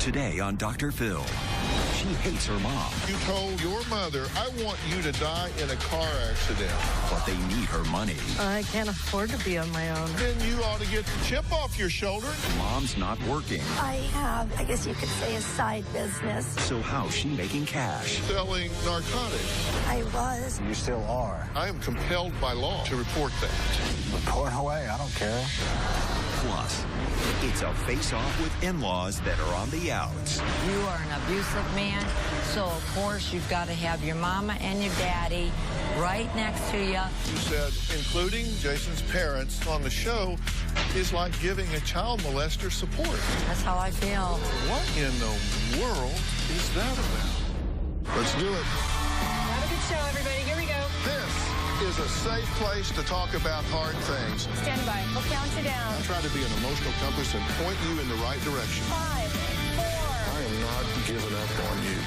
Today on Dr. Phil. She hates her mom. You told your mother, I want you to die in a car accident. But they need her money. I can't afford to be on my own. Then you ought to get the chip off your shoulder. Mom's not working. I have, I guess you could say, a side business. So how's she making cash? Selling narcotics. I was. You still are. I am compelled by law to report that. Report away. I don't care. Plus, it's a face-off with in-laws that are on the outs. You are an abusive man, so of course you've got to have your mama and your daddy right next to you. You said including Jason's parents on the show is like giving a child molester support. That's how I feel. What in the world is that about? Let's do it. Have a good show, everybody. Here we go. This is a safe place to talk about hard things. Stand by. We'll count you down. Try to be an emotional compass and point you in the right direction. 5, 4. I am not giving up on you.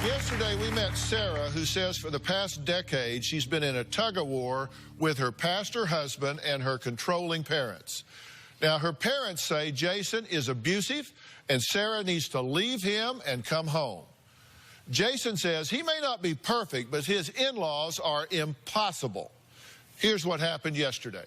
Yesterday, we met Sarah, who says for the past decade, she's been in a tug-of-war with her pastor husband and her controlling parents. Now, her parents say Jason is abusive and Sarah needs to leave him and come home. Jason says he may not be perfect, but his in-laws are impossible. Here's what happened yesterday.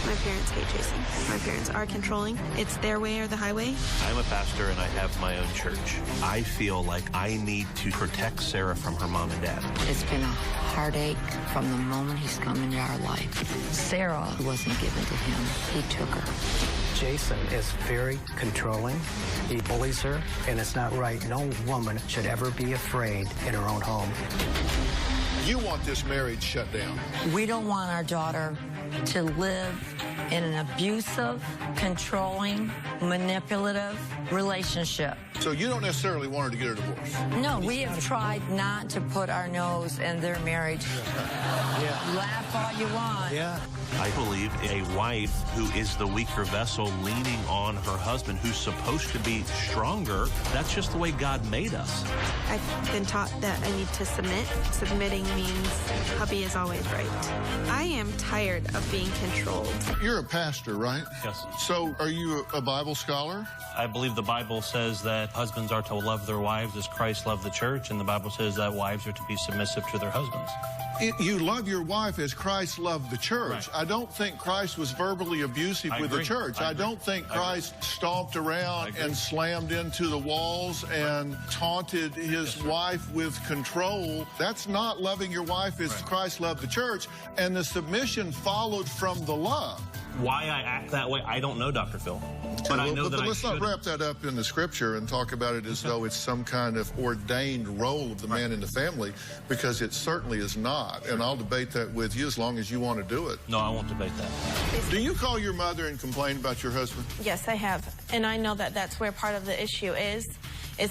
My parents hate Jason. My parents are controlling. It's their way or the highway. I'm a pastor and I have my own church. I feel like I need to protect Sarah from her mom and dad. It's been a heartache from the moment he's come into our life. Sarah wasn't given to him. He took her. Jason is very controlling. He bullies her, and it's not right. No woman should ever be afraid in her own home. You want this marriage shut down. We don't want our daughter to live in an abusive, controlling, manipulative relationship. So you don't necessarily want her to get a divorce. No, we have tried not to put our nose in their marriage. Yeah. Laugh all you want. Yeah. I believe a wife who is the weaker vessel leaning on her husband who's supposed to be stronger, that's just the way God made us. I've been taught that I need to submit. Submitting means hubby is always right. I am tired of being controlled. You're a pastor, right? Yes. So are you a Bible scholar? I believe the Bible says that husbands are to love their wives as Christ loved the church, and the Bible says that wives are to be submissive to their husbands. You love your wife as Christ loved the church. Right. I don't think Christ was verbally abusive with the church. I don't think Christ stomped around and slammed into the walls and taunted his wife with control. That's not loving your wife as Christ loved the church. And the submission followed from the love. Why I act that way, I don't know, Dr. Phil. But I know that but let's not wrap that up in the scripture and talk about it as though it's some kind of ordained role of the man in the family, because it certainly is not. And I'll debate that with you as long as you want to do it. No, I won't debate that. Do you call your mother and complain about your husband? Yes, I have. And I know that that's where part of the issue is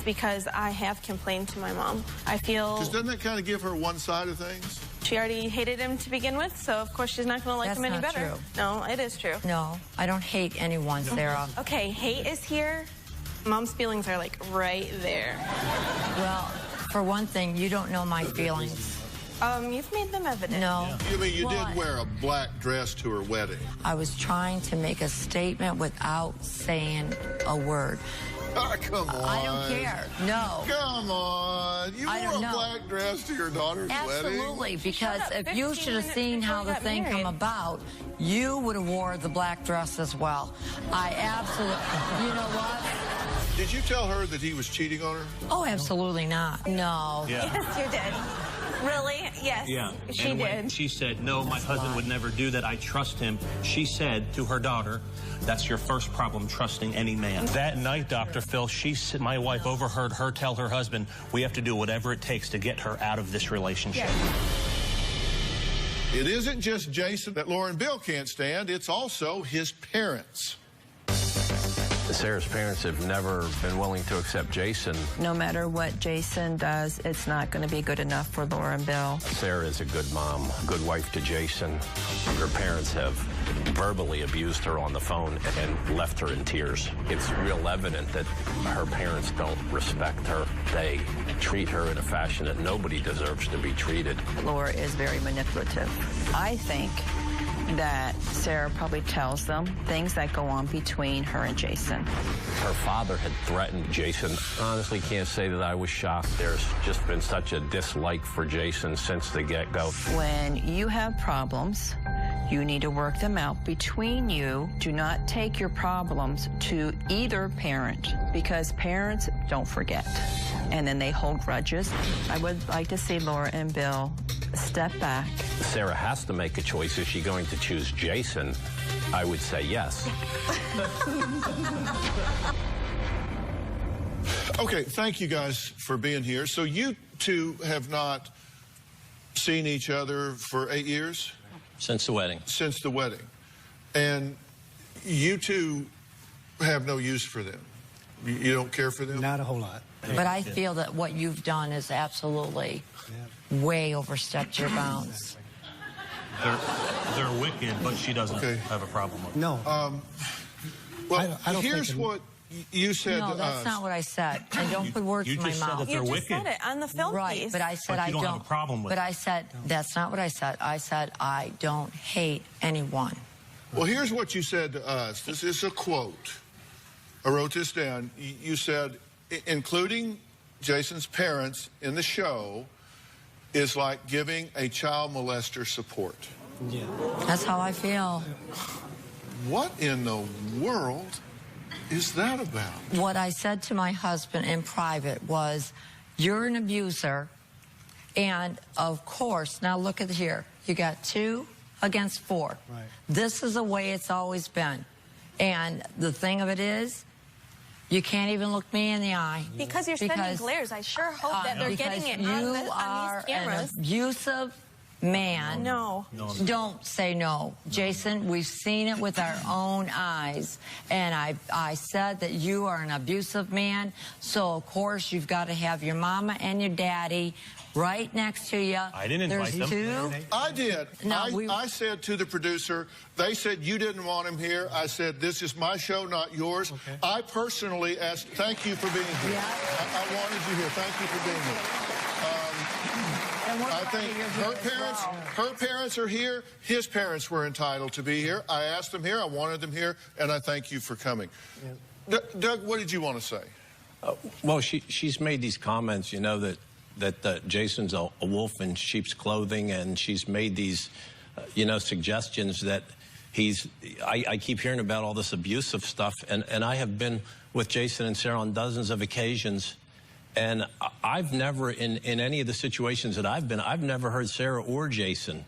because I have complained to my mom. I feel... Because doesn't that kind of give her one side of things? She already hated him to begin with, so of course she's not going to like him any better. True. No, it is true. No, I don't hate anyone, Sarah. Okay, hate is here. Mom's feelings are like right there. Well, for one thing, you don't know my feelings. You've made them evident. No. You mean you Why? did wear a black dress to her wedding? I was trying to make a statement without saying a word. Oh, come on. I don't care. No. Come on. You I wore don't a know. black dress to your daughter's wedding? Absolutely, because Shut up, if you 15 should have minutes seen before how we the got thing married. come about, you would have wore the black dress as well. I absolutely, you know what? Did you tell her that he was cheating on her? Oh, absolutely not. No. Yeah. Yes, you did. Really? Yes. Yeah. She and when did. she said, no, my husband would never do that. I trust him. She said to her daughter, that's your first problem, trusting any man. That night, Dr. Phil, my wife overheard her tell her husband, we have to do whatever it takes to get her out of this relationship. It isn't just Jason that Laura and Bill can't stand. It's also his parents. Sarah's parents have never been willing to accept Jason. No matter what Jason does, it's not going to be good enough for Laura and Bill. Sarah is a good mom, good wife to Jason. Her parents have verbally abused her on the phone and left her in tears. It's real evident that her parents don't respect her. They treat her in a fashion that nobody deserves to be treated. Laura is very manipulative. I think that Sarah probably tells them things that go on between her and Jason. Her father had threatened Jason. Honestly, can't say that I was shocked. There's just been such a dislike for Jason since the get-go. When you have problems, you need to work them out between you. Do not take your problems to either parent, because parents don't forget, and then they hold grudges. I would like to see Laura and Bill step back. Sarah has to make a choice. Is she going to choose Jason? I would say yes. Okay, thank you guys for being here. So you two have not seen each other for 8 years? Since the wedding. Since the wedding. And you two have no use for them. You don't care for them? Not a whole lot. But I feel that what you've done is absolutely way overstepped your bounds. They're wicked, but she doesn't have a problem with it. No. Well, I don't here's what you said No, to that's us. not what I said. And don't put words You in my just said mouth. that they're You just wicked. said it on the film Right, piece. but I said But I you don't have a problem with But it. I said, that's not what I said. I said, I don't hate anyone. Well, here's what you said to us. This is a quote. I wrote this down. You said, including Jason's parents in the show is like giving a child molester support. Yeah. That's how I feel. What in the world is that about? What I said to my husband in private was, you're an abuser. And of course, now look at here. You got 2 against 4. Right. This is the way it's always been. And the thing of it is, you can't even look me in the eye. Because you're sending glares. I sure hope that they're getting it on these cameras. You are an abusive man. No. Don't say no. Jason, we've seen it with our own eyes. And I said that you are an abusive man. So, of course, you've got to have your mama and your daddy right next to you. I didn't invite them. There's 2. I did. No, I said to the producer, they said you didn't want him here. I said, this is my show, not yours. Okay. I personally asked, thank you for being here. Yeah. I wanted you here. Thank you for being here. I think her parents are here. His parents were entitled to be here. I asked them here. I wanted them here. And I thank you for coming. Yeah. Doug, what did you want to say? Well, she's made these comments, you know, that Jason's a wolf in sheep's clothing, and she's made these, you know, suggestions that I keep hearing about all this abusive stuff, and I have been with Jason and Sarah on dozens of occasions, and I've never, in any of the situations that I've been, I've never heard Sarah or Jason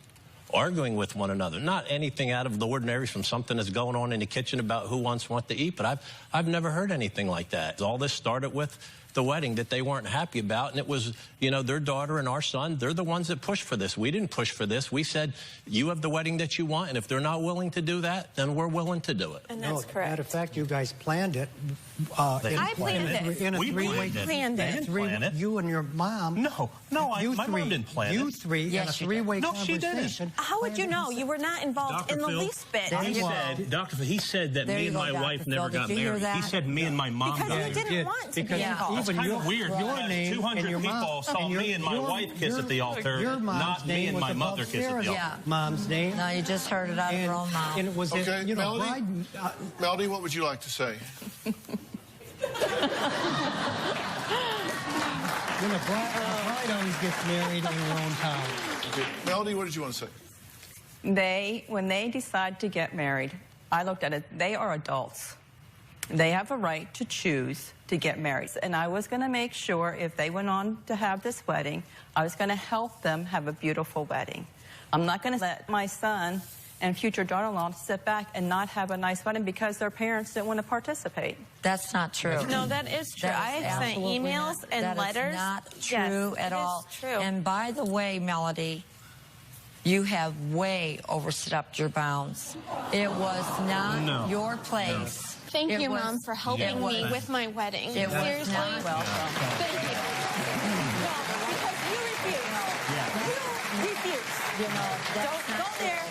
arguing with one another. Not anything out of the ordinary from something that's going on in the kitchen about who wants what to eat, but I've never heard anything like that. All this started with the wedding that they weren't happy about, and it was, you know, their daughter and our son, they're the ones that pushed for this. We didn't push for this. We said, you have the wedding that you want, and if they're not willing to do that, then we're willing to do it. And that's correct. Matter of fact, you guys planned it. I planned it. In a We three-way. planned it. They didn't plan it. You and your mom. No, my mom didn't plan it. You three in a three-way No, she didn't. conversation. How would you know? You were not involved in the Phil, least bit. he said that There me you and go, my Dr. wife Phil. never Did got you hear married. that? He said me and my mom Because got you married. didn't want to be Because involved. even Kind of weird. your that name 200 and your people mom saw me and my wife kiss at the altar, your mom's not me name and was my above mother kiss at Sarah's the altar. Yeah. mom's name. No, you just heard it out of her own mouth. And it was, Okay, you know, Melody? Melody, what would you like to say? when a bride always gets married in her own town. Okay. Melody, what did you want to say? When they decide to get married, I looked at it, they are adults. They have a right to choose to get married. And I was going to make sure if they went on to have this wedding, I was going to help them have a beautiful wedding. I'm not going to let my son and future daughter-in-law sit back and not have a nice wedding because their parents didn't want to participate. That's not true. No, that is true. That I is have sent absolutely emails not- and that is letters. not Yes, true it at is all. true. And by the way, Melody, You have way overstepped your bounds. It was not your place. Thank you, Mom, for helping me with my wedding. It was Seriously. not welcome. Thank you. No, because you refuse. You refuse. Don't go there.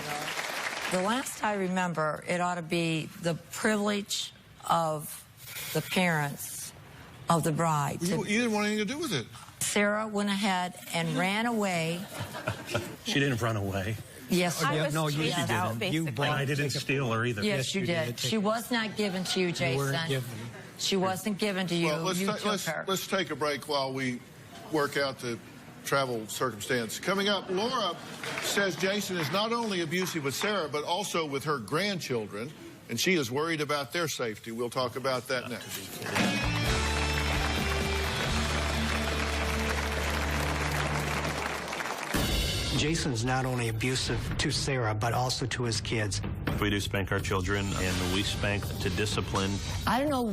The last I remember, it ought to be the privilege of the parents of the bride. You didn't want anything to do with it. Sarah went ahead and ran away. She didn't run away. Yes, I was no, you chased didn't. out, basically. I didn't steal her either. yes, you did. She was not given to you, Jason. She wasn't given to you. Well, You took her. let's take a break while we work out the travel circumstance. Coming up, Laura says Jason is not only abusive with Sarah, but also with her grandchildren, and she is worried about their safety. We'll talk about that next. Jason's not only abusive to Sarah, but also to his kids. We do spank our children, and we spank to discipline. I don't know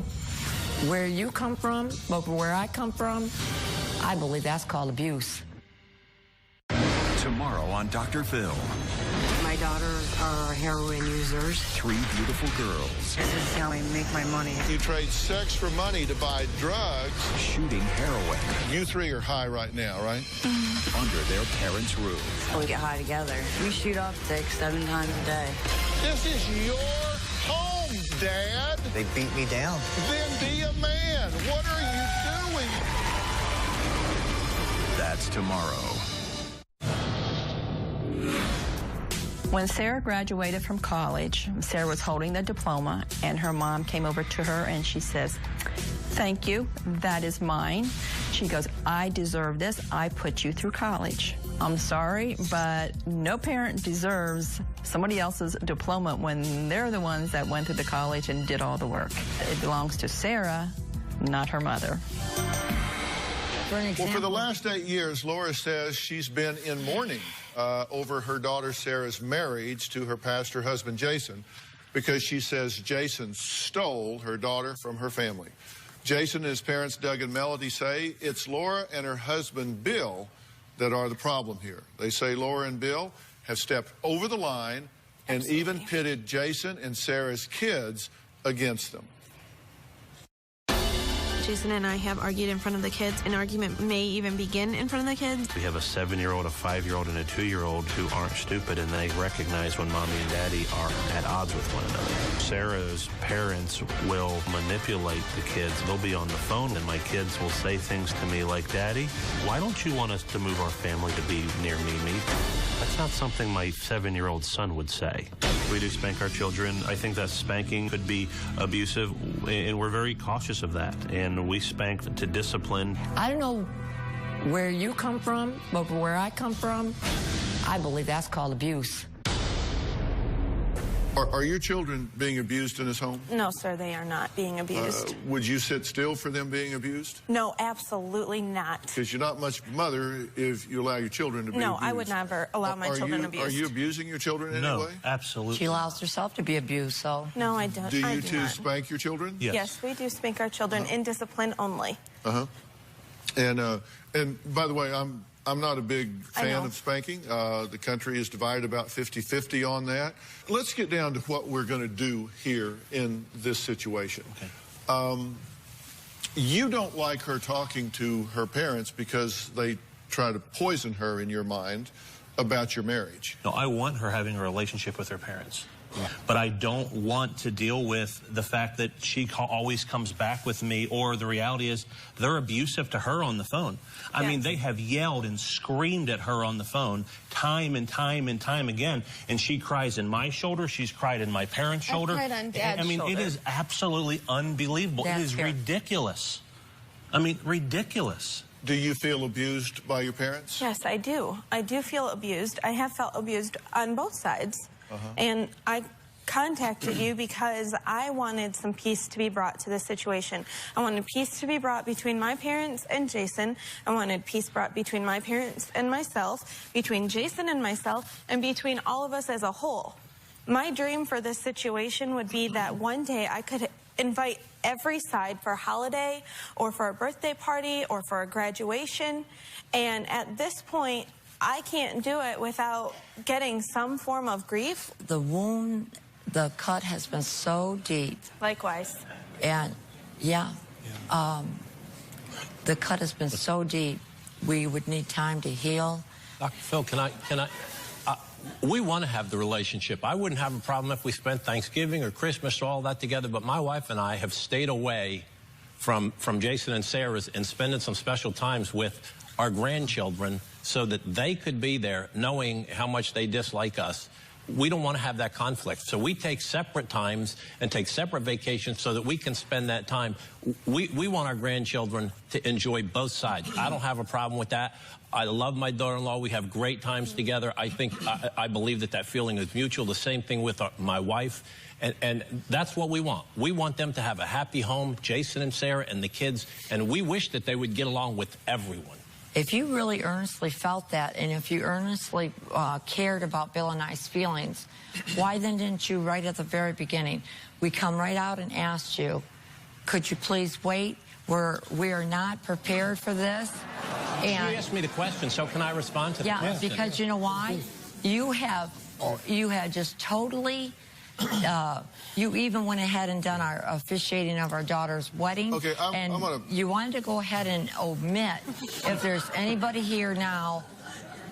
where you come from, but where I come from, I believe that's called abuse. Tomorrow on Dr. Phil. My daughters are heroin users. 3 beautiful girls This is how I make my money. You trade sex for money to buy drugs. shooting heroin You 3 are high right now, right? under their parents' roof. We get high together. We shoot off 6-7 times a day. This is your home, Dad. They beat me down. Then be a man. What are you doing? That's tomorrow. When Sarah graduated from college, Sarah was holding the diploma, and her mom came over to her and she says, "Thank you, that is mine." She goes, "I deserve this. I put you through college." I'm sorry, but no parent deserves somebody else's diploma when they're the ones that went to the college and did all the work. It belongs to Sarah, not her mother. Well, for the last 8 years, Laura says she's been in mourning over her daughter Sarah's marriage to her pastor husband, Jason, because she says Jason stole her daughter from her family. Jason and his parents, Doug and Melody, say it's Laura and her husband, Bill, that are the problem here. They say Laura and Bill have stepped over the line and even pitted Jason and Sarah's kids against them. Jason and I have argued in front of the kids. An argument may even begin in front of the kids. We have a 7-year-old, a 5-year-old, and a 2-year-old who aren't stupid, and they recognize when mommy and daddy are at odds with one another. Sarah's parents will manipulate the kids. They'll be on the phone, and my kids will say things to me like, "Daddy, why don't you want us to move our family to be near Mimi?" That's not something my 7-year-old son would say. We do spank our children. I think that spanking could be abusive, and we're very cautious of that. And we spank to discipline. I don't know where you come from, but where I come from, I believe that's called abuse. Are your children being abused in this home? No, sir, they are not being abused. Would you sit still for them being abused? No, absolutely not. Because you're not much of a mother if you allow your children to be abused. No, I would never allow my children abused. Are you abusing your children in any way? Absolutely. She allows herself to be abused, so. No, I don't. Do I you do two not. spank your children? Yes, we do spank our children in discipline only. And by the way, I'm not a big fan of spanking. The country is divided about 50-50 on that. Let's get down to what we're going to do here in this situation. Okay. You don't like her talking to her parents because they try to poison her in your mind about your marriage. No, I want her having a relationship with her parents. But I don't want to deal with the fact that she always comes back with me, or the reality is they're abusive to her on the phone. I mean, they have yelled and screamed at her on the phone time and time and time again, and she cries in my shoulder, she's cried in my parents' shoulder. cried on Dad's shoulder. It is absolutely unbelievable. It is ridiculous. I mean, ridiculous. Do you feel abused by your parents? Yes, I do. I do feel abused. I have felt abused on both sides. And I contacted you because I wanted some peace to be brought to this situation. I wanted peace to be brought between my parents and Jason. I wanted peace brought between my parents and myself, between Jason and myself, and between all of us as a whole. My dream for this situation would be that one day I could invite every side for a holiday or for a birthday party or for a graduation. And at this point, I can't do it without getting some form of grief. The wound, the cut has been so deep. Likewise. And, the cut has been so deep, we would need time to heal. Dr. Phil, we want to have the relationship. I wouldn't have a problem if we spent Thanksgiving or Christmas or all that together, but my wife and I have stayed away from Jason and Sarah's and spending some special times with our grandchildren so that they could be there knowing how much they dislike us. We don't want to have that conflict. So we take separate times and take separate vacations so that we can spend that time. We want our grandchildren to enjoy both sides. I don't have a problem with that. I love my daughter-in-law. We have great times together. I believe that feeling is mutual. The same thing with my wife. And that's what we want. We want them to have a happy home, Jason and Sarah and the kids, and we wish that they would get along with everyone. If you really earnestly felt that, and if you earnestly cared about Bill and I's feelings, why then didn't you, right at the very beginning, we come right out and asked you, could you please wait? We are not prepared for this. And you asked me the question, so can I respond to the question? Yeah, because you know why? You had just totally... you even went ahead and done our officiating of our daughter's wedding. Okay, you wanted to go ahead and omit, if there's anybody here now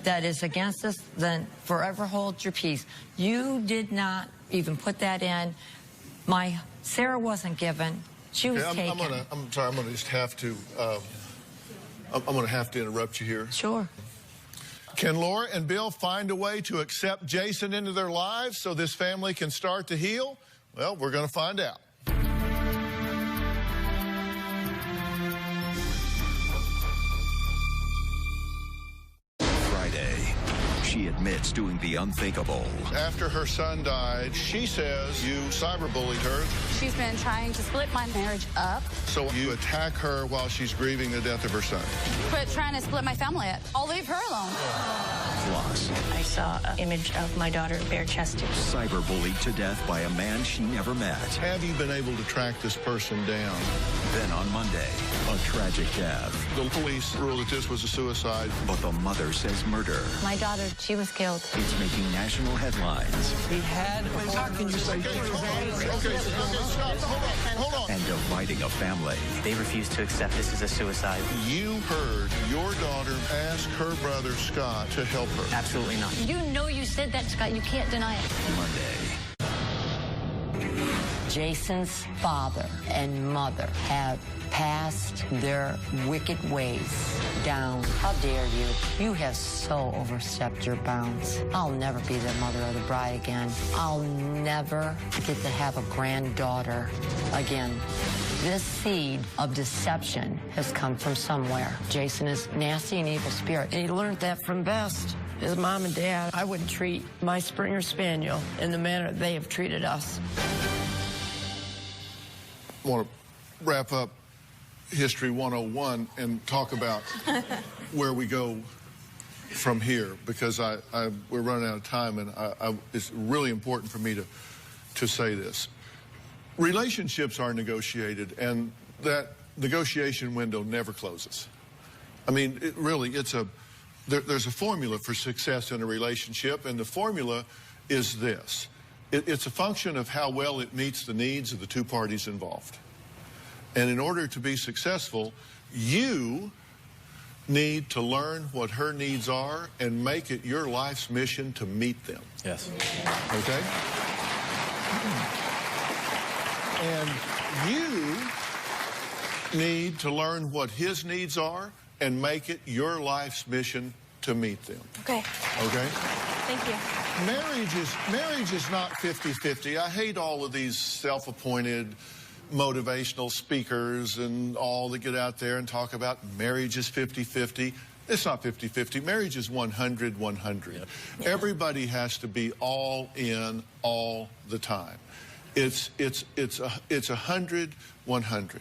that is against us, then forever hold your peace. You did not even put that in. Sarah wasn't given. She was taken. I'm sorry, I'm gonna just have to, I'm gonna have to interrupt you here. Sure. Can Laura and Bill find a way to accept Jason into their lives so this family can start to heal? Well, we're going to find out. Friday, she admits doing the unthinkable. After her son died, she says you cyberbullied her. She's been trying to split my marriage up. So you attack her while she's grieving the death of her son. Quit trying to split my family up. I'll leave her alone. Plus, I saw an image of my daughter bare-chested. Cyberbullied to death by a man she never met. Have you been able to track this person down? Then on Monday, a tragic death. The police ruled that this was a suicide. But the mother says murder. My daughter, she was killed. It's making national headlines. He had... How can you say... Okay, stop. Hold on. And dividing a family. They refuse to accept this as a suicide. You heard your daughter ask her brother, Scott, to help her. Absolutely not. You know you said that, Scott. You can't deny it. Monday. Jason's father and mother have passed their wicked ways down. How dare you? You have so overstepped your bounds. I'll never be the mother of the bride again. I'll never get to have a granddaughter again. This seed of deception has come from somewhere. Jason is nasty and evil spirit. And he learned that from Best. His mom and dad, I wouldn't treat my Springer Spaniel in the manner they have treated us. I want to wrap up History 101 and talk about where we go from here, because we're running out of time, and it's really important for me to say this. Relationships are negotiated, and that negotiation window never closes. I mean, there's a formula for success in a relationship, and the formula is this. It's a function of how well it meets the needs of the two parties involved. And in order to be successful, you need to learn what her needs are and make it your life's mission to meet them. Yes. Okay? And you need to learn what his needs are and make it your life's mission to meet them. Okay. Okay? Thank you. Marriage is not 50-50. I hate all of these self-appointed motivational speakers and all that get out there and talk about marriage is 50-50. It's not 50-50. Marriage is 100-100. Yep. Everybody has to be all in all the time. It's 100-100.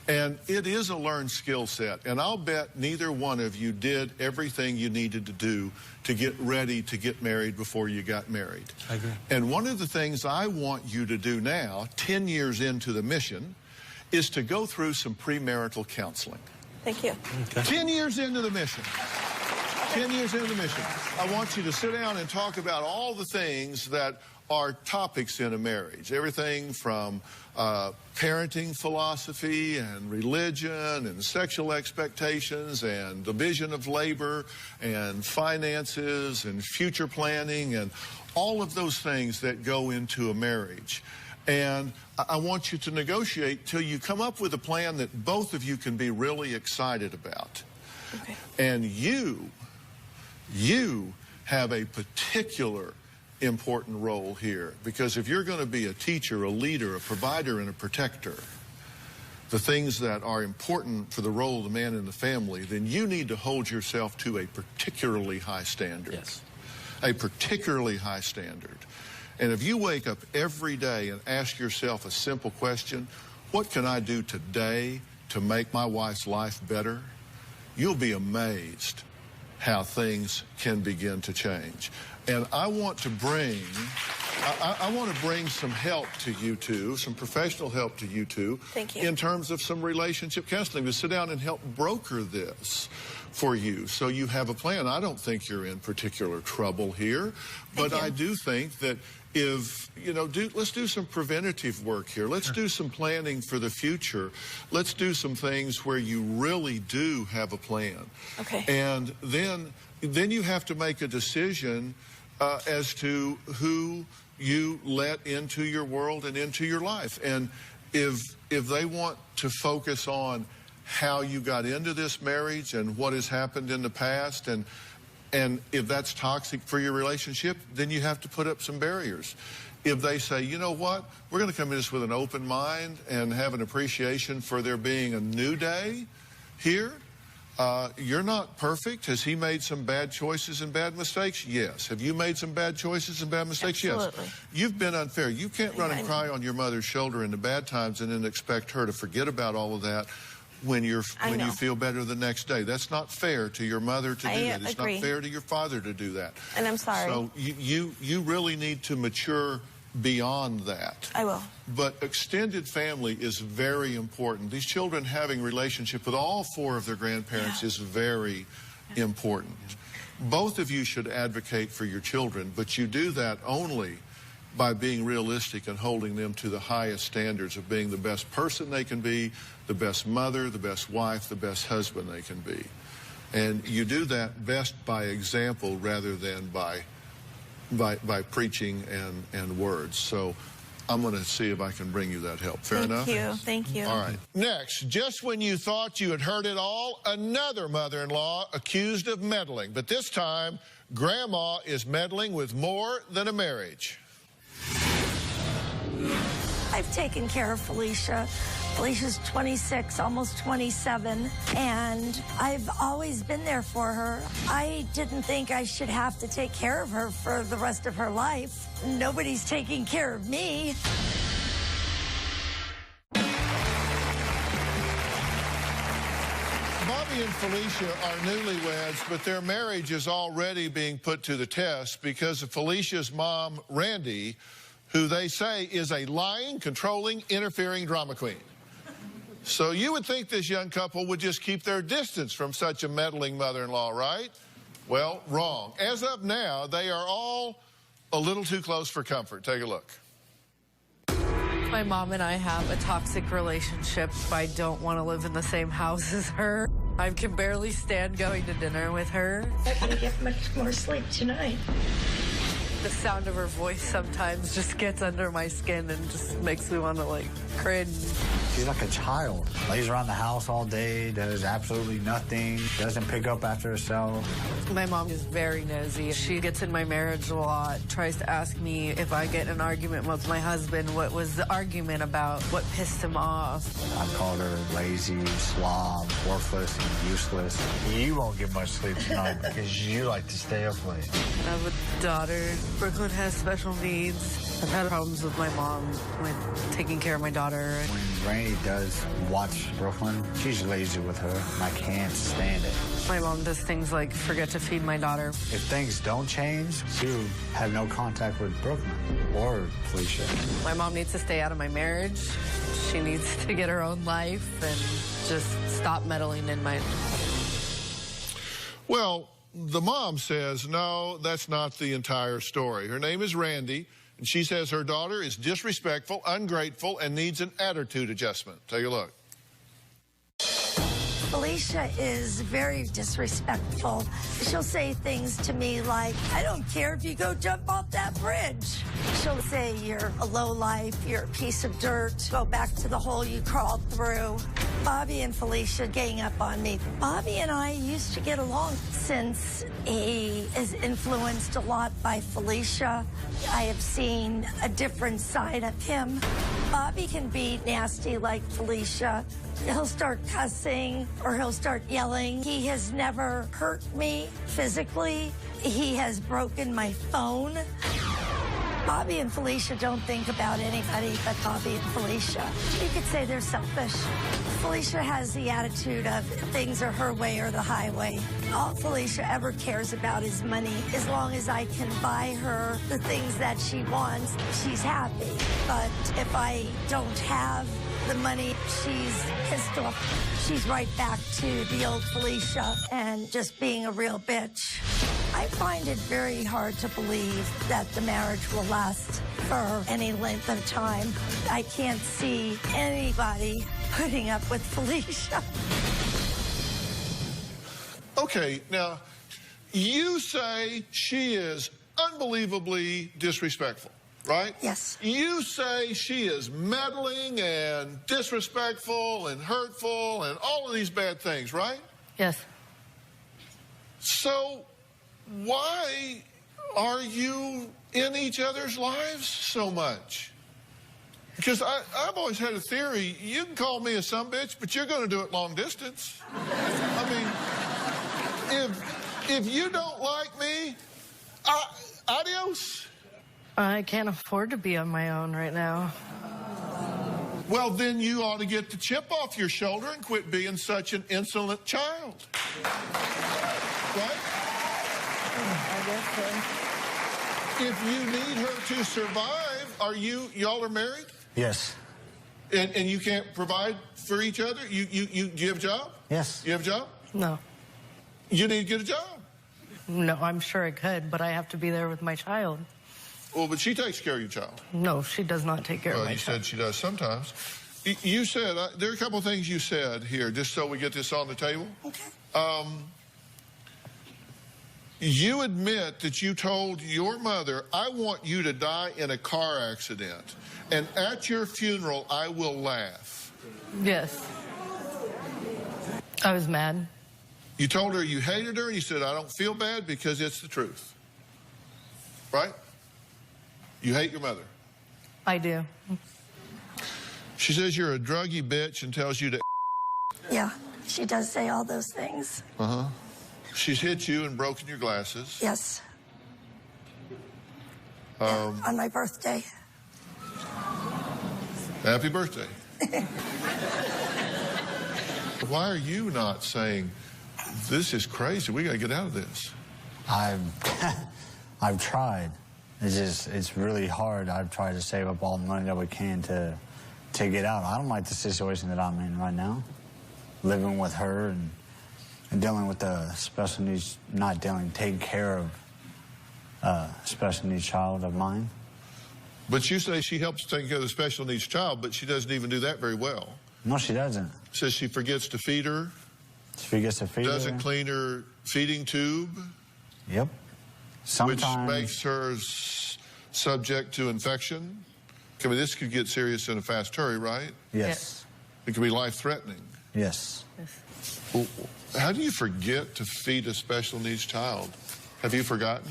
And it is a learned skill set. And I'll bet neither one of you did everything you needed to do to get ready to get married before you got married. I agree. And one of the things I want you to do now, 10 years into the mission, is to go through some premarital counseling. Thank you. Okay. 10 years into the mission. 10 years into the mission, I want you to sit down and talk about all the things that are topics in a marriage. Everything from parenting philosophy and religion and sexual expectations and division of labor and finances and future planning and all of those things that go into a marriage. And I want you to negotiate till you come up with a plan that both of you can be really excited about. Okay. And you have a particular important role here, because if you're going to be a teacher, a leader, a provider, and a protector, the things that are important for the role of the man in the family, then you need to hold yourself to a particularly high standard. Yes. A particularly high standard. And if you wake up every day and ask yourself a simple question, what can I do today to make my wife's life better? You'll be amazed how things can begin to change. And I want to bring some help to you two, some professional help to you two. Thank you. In terms of some relationship counseling, to sit down and help broker this for you so you have a plan. I don't think you're in particular trouble here, but I do think that if, you know, let's do some preventative work here. Let's do some planning for the future. Let's do some things where you really do have a plan. Okay. And then you have to make a decision as to who you let into your world and into your life. And if they want to focus on how you got into this marriage and what has happened in the past, and if that's toxic for your relationship, then you have to put up some barriers. If they say, you know what, we're going to come in this with an open mind and have an appreciation for there being a new day here, you're not perfect. Has he made some bad choices and bad mistakes? Yes. Have you made some bad choices and bad mistakes? Absolutely. Yes. You've been unfair. You can't run and cry on your mother's shoulder in the bad times and then expect her to forget about all of that when you feel better the next day. That's not fair to your mother to do that. It's not fair to your father to do that. And I'm sorry. So you really need to mature beyond that. I will. But extended family is very important. These children having relationship with all four of their grandparents is very important. Both of you should advocate for your children, but you do that only by being realistic and holding them to the highest standards of being the best person they can be, the best mother, the best wife, the best husband they can be. And you do that best by example rather than by preaching and words. So I'm going to see if I can bring you that help. Fair enough? Thank you. Thank you. All right. Next, just when you thought you had heard it all, another mother-in-law accused of meddling. But this time, Grandma is meddling with more than a marriage. I've taken care of Felicia. Felicia's 26, almost 27, and I've always been there for her. I didn't think I should have to take care of her for the rest of her life. Nobody's taking care of me. Bobby and Felicia are newlyweds, but their marriage is already being put to the test because of Felicia's mom, Randy, who they say is a lying, controlling, interfering drama queen. So you would think this young couple would just keep their distance from such a meddling mother-in-law, right? Well, wrong. As of now, they are all a little too close for comfort. Take a look. My mom and I have a toxic relationship. I don't want to live in the same house as her. I can barely stand going to dinner with her. I'm not going to get much more sleep tonight. The sound of her voice sometimes just gets under my skin and just makes me want to, like, cringe. She's like a child. Lays around the house all day, does absolutely nothing, doesn't pick up after herself. My mom is very nosy. She gets in my marriage a lot, tries to ask me if I get in an argument with my husband, what was the argument about, what pissed him off. I've called her lazy, slob, worthless, and useless. You won't get much sleep tonight because you like to stay up late. I have a daughter. Brooklyn has special needs. I've had problems with my mom when taking care of my daughter. When Rainey does watch Brooklyn, she's lazy with her, and I can't stand it. My mom does things like forget to feed my daughter. If things don't change, she'll have no contact with Brooklyn or Felicia. My mom needs to stay out of my marriage. She needs to get her own life and just stop meddling in mine. Well, the mom says, no, that's not the entire story. Her name is Randy, and she says her daughter is disrespectful, ungrateful, and needs an attitude adjustment. Take a look. Felicia is very disrespectful. She'll say things to me like, I don't care if you go jump off that bridge. She'll say, you're a lowlife, you're a piece of dirt, go back to the hole you crawled through. Bobby and Felicia gang up on me. Bobby and I used to get along. Since he is influenced a lot by Felicia, I have seen a different side of him. Bobby can be nasty like Felicia. He'll start cussing or he'll start yelling. He has never hurt me physically. He has broken my phone. Bobby and Felicia don't think about anybody but Bobby and Felicia. You could say they're selfish. Felicia has the attitude of things are her way or the highway. All Felicia ever cares about is money. As long as I can buy her the things that she wants, she's happy. But if I don't have the money, she's pissed off. She's right back to the old Felicia and just being a real bitch. I find it very hard to believe that the marriage will last for any length of time. I can't see anybody putting up with Felicia. Okay, now, you say she is unbelievably disrespectful, right? Yes. You say she is meddling and disrespectful and hurtful and all of these bad things, right? Yes. So why are you in each other's lives so much? Because I've always had a theory, you can call me a sumbitch, but you're going to do it long distance. I mean, if you don't like me, adios. I can't afford to be on my own right now. Well, then you ought to get the chip off your shoulder and quit being such an insolent child. Right? I guess so. If you need her to survive, y'all are married? Yes. And you can't provide for each other? Do you have a job? Yes. You have a job? No. You need to get a job. No, I'm sure I could, but I have to be there with my child. Well, but she takes care of your child. No, she does not take care of my you child. said she does sometimes. You said, there are a couple of things you said here, just so we get this on the table. Okay. You admit that you told your mother, I want you to die in a car accident, and at your funeral, I will laugh. Yes. I was mad. You told her you hated her, and you said, I don't feel bad because it's the truth. Right? You hate your mother. I do. She says you're a druggy bitch and tells you to... Yeah, she does say all those things. Uh-huh. She's hit you and broken your glasses. Yes. On my birthday. Happy birthday. Why are you not saying, this is crazy, we got to get out of this? I've tried. It's really hard. I've tried to save up all the money that we can to get out. I don't like the situation that I'm in right now. Living with her and dealing with the special needs, taking care of a special needs child of mine. But you say she helps take care of the special needs child, but she doesn't even do that very well. No, she doesn't. Says she forgets to feed her. She forgets to feed her. Doesn't clean her feeding tube. Yep. Sometimes. Which makes her subject to infection. I mean, this could get serious in a fast hurry, right? Yes. It could be life-threatening. Yes. Well, how do you forget to feed a special needs child? Have you forgotten?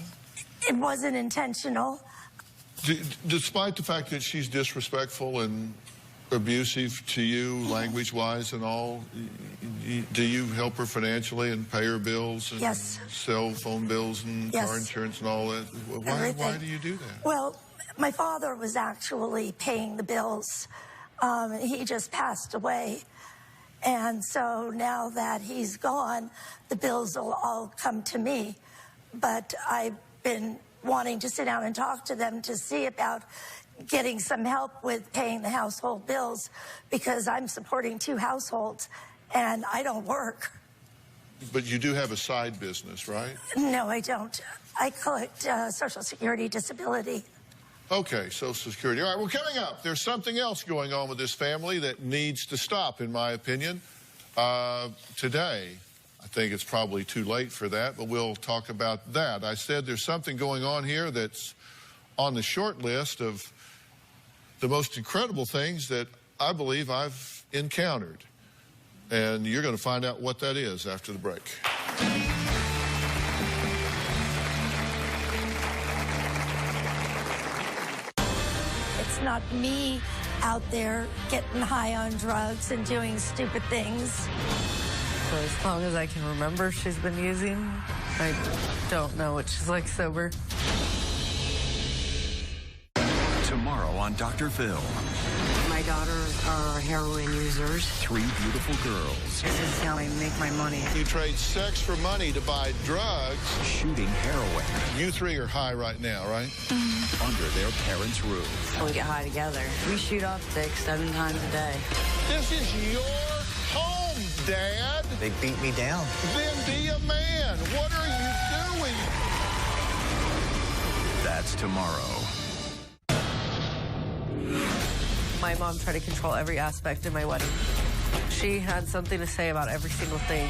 It wasn't intentional. Despite the fact that she's disrespectful and abusive to you, language-wise and all, do you help her financially and pay her bills and yes. cell phone bills and car insurance and all that? Why do you do that? Well, my father was actually paying the bills. He just passed away. And so now that he's gone, the bills will all come to me. But I've been wanting to sit down and talk to them to see about getting some help with paying the household bills because I'm supporting 2 households and I don't work. But you do have a side business, right? No, I don't. I collect Social Security disability. Okay, Social Security. All right, well, coming up, there's something else going on with this family that needs to stop, in my opinion. Today, I think it's probably too late for that, but we'll talk about that. I said there's something going on here that's on the short list of the most incredible things that I believe I've encountered. And you're going to find out what that is after the break. It's not me out there getting high on drugs and doing stupid things. For as long as I can remember, she's been using. I don't know what she's like sober. Tomorrow on Dr. Phil. My daughters are heroin users. 3 beautiful girls. This is how I make my money. You trade sex for money to buy drugs. Shooting heroin. You 3 are high right now, right? Under their parents' roof. We get high together. We shoot up 6-7 times a day. This is your home, Dad. They beat me down. Then be a man. What are you doing? That's tomorrow. My mom tried to control every aspect of my wedding. She had something to say about every single thing.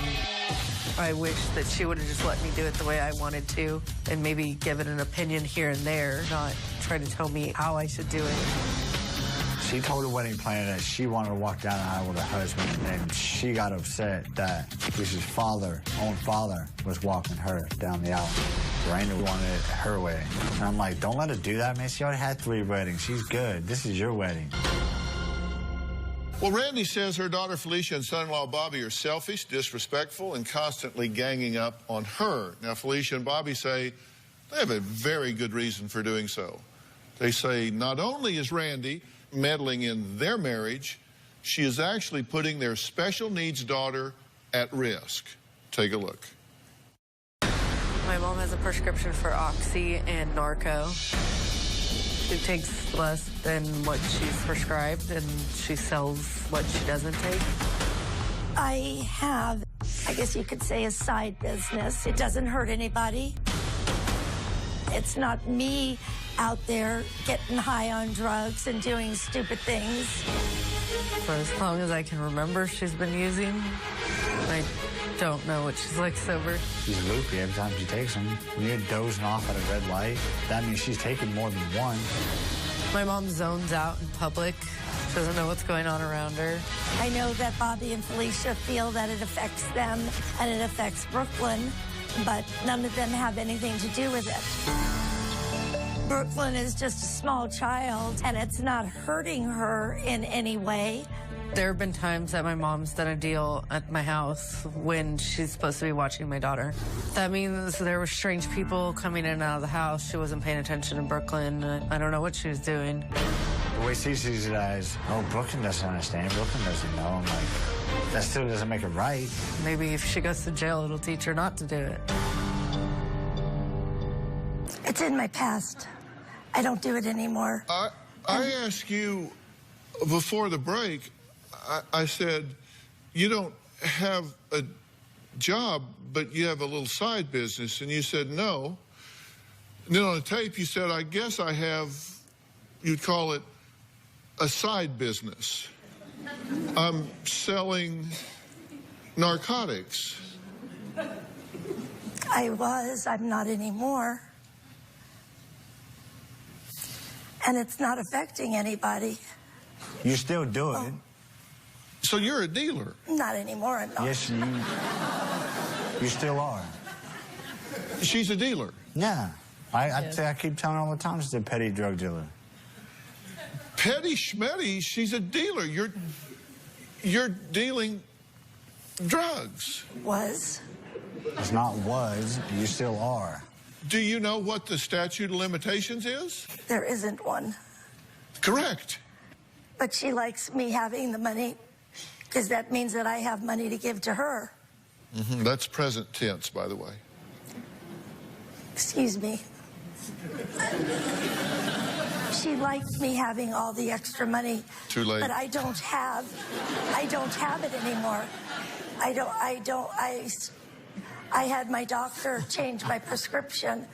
I wish that she would have just let me do it the way I wanted to and maybe give it an opinion here and there, not try to tell me how I should do it. She told the wedding planner that she wanted to walk down the aisle with her husband, and she got upset that his own father, was walking her down the aisle. Raina wanted it her way. And I'm like, don't let her do that, man. She already had 3 weddings. She's good. This is your wedding. Well, Randy says her daughter Felicia and son-in-law Bobby are selfish, disrespectful, and constantly ganging up on her. Now, Felicia and Bobby say they have a very good reason for doing so. They say not only is Randy meddling in their marriage, she is actually putting their special needs daughter at risk. Take a look. My mom has a prescription for Oxy and Narco. She takes less than what she's prescribed, and she sells what she doesn't take. I have, I guess you could say, a side business. It doesn't hurt anybody. It's not me out there getting high on drugs and doing stupid things. For as long as I can remember, she's been using. I don't know what she's like sober. She's loopy every time she takes them. When you're dozing off at a red light, that means she's taking more than one. My mom zones out in public. She doesn't know what's going on around her. I know that Bobby and Felicia feel that it affects them and it affects Brooklyn, but none of them have anything to do with it. Brooklyn is just a small child, and it's not hurting her in any way. There have been times that my mom's done a deal at my house when she's supposed to be watching my daughter. That means there were strange people coming in and out of the house. She wasn't paying attention in Brooklyn. I don't know what she was doing. The way she sees it as, oh, Brooklyn doesn't understand, Brooklyn doesn't know. I'm like, that still doesn't make it right. Maybe if she goes to jail, it'll teach her not to do it. It's in my past. I don't do it anymore. I asked you before the break, I said, you don't have a job, but you have a little side business. And you said no. And then on the tape, you said, I guess I have, you'd call it a side business. I'm selling narcotics. I'm not anymore. And it's not affecting anybody. You still do it. So you're a dealer? Not anymore, I'm not. Yes, you still are. She's a dealer? Yeah. I keep telling her all the time she's a petty drug dealer. Petty schmetty, she's a dealer. You're dealing drugs. Was. It's not was, you still are. Do you know what the statute of limitations is? There isn't one. Correct. But she likes me having the money because that means that I have money to give to her. Mm-hmm. That's present tense, by the way. Excuse me. She likes me having all the extra money. Too late. But I don't have it anymore. I had my doctor change my prescription.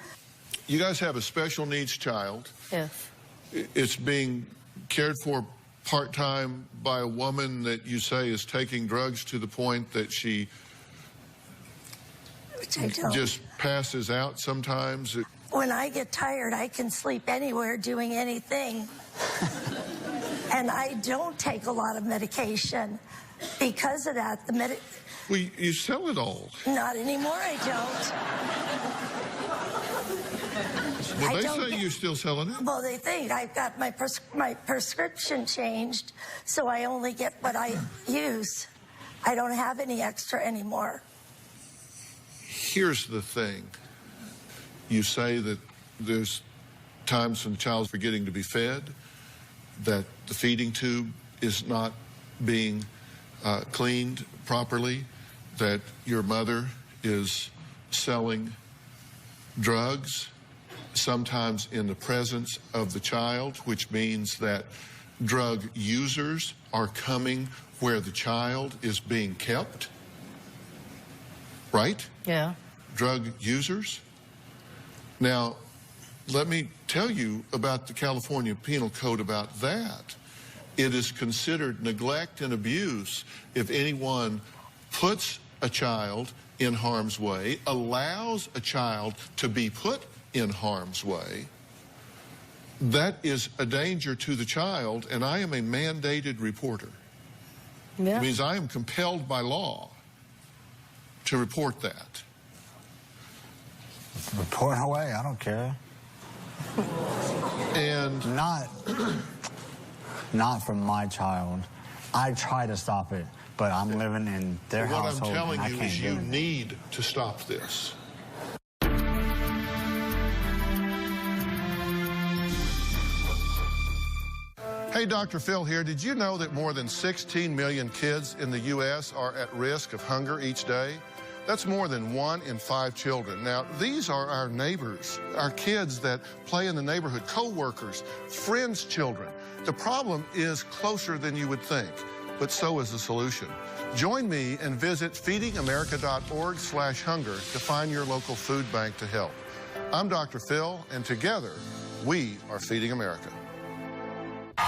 You guys have a special needs child. Yes. It's being cared for part-time by a woman that you say is taking drugs to the point that she just passes out sometimes. When I get tired, I can sleep anywhere doing anything. And I don't take a lot of medication. Because of that, Well, you sell it all. Not anymore, I don't. Well, they say you're still selling it. Well, they think I've got my prescription changed, so I only get what I use. I don't have any extra anymore. Here's the thing. You say that there's times when the child's forgetting to be fed, that the feeding tube is not being cleaned properly, that your mother is selling drugs, sometimes in the presence of the child, which means that drug users are coming where the child is being kept, right? Yeah. Drug users. Now, let me tell you about the California Penal Code about that. It is considered neglect and abuse if anyone puts a child in harm's way, allows a child to be put in harm's way. That is a danger to the child, and I am a mandated reporter. Yeah. It means I am compelled by law to report that. Report away, I don't care. And not from my child. I try to stop it, but I'm living in their household. What I'm telling and I you can't is do you it. need to stop this. Hey, Dr. Phil here. Did you know that more than 16 million kids in the U.S. are at risk of hunger each day? That's more than 1 in 5 children. Now, these are our neighbors, our kids that play in the neighborhood, co-workers, friends' children. The problem is closer than you would think, but so is the solution. Join me and visit feedingamerica.org/hunger to find your local food bank to help. I'm Dr. Phil, and together, we are Feeding America. We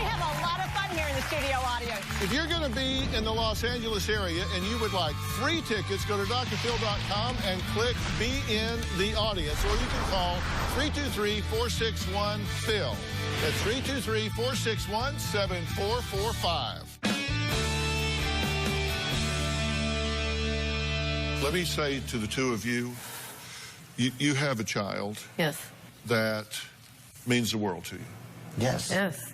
have a lot of fun here in the studio audience. If you're going to be in the Los Angeles area and you would like free tickets, go to drphil.com and click Be in the Audience, or you can call 323-461-PHIL. That's 323-461-7445. Let me say to the two of you, you have a child. Yes. That means the world to you. Yes. Yes.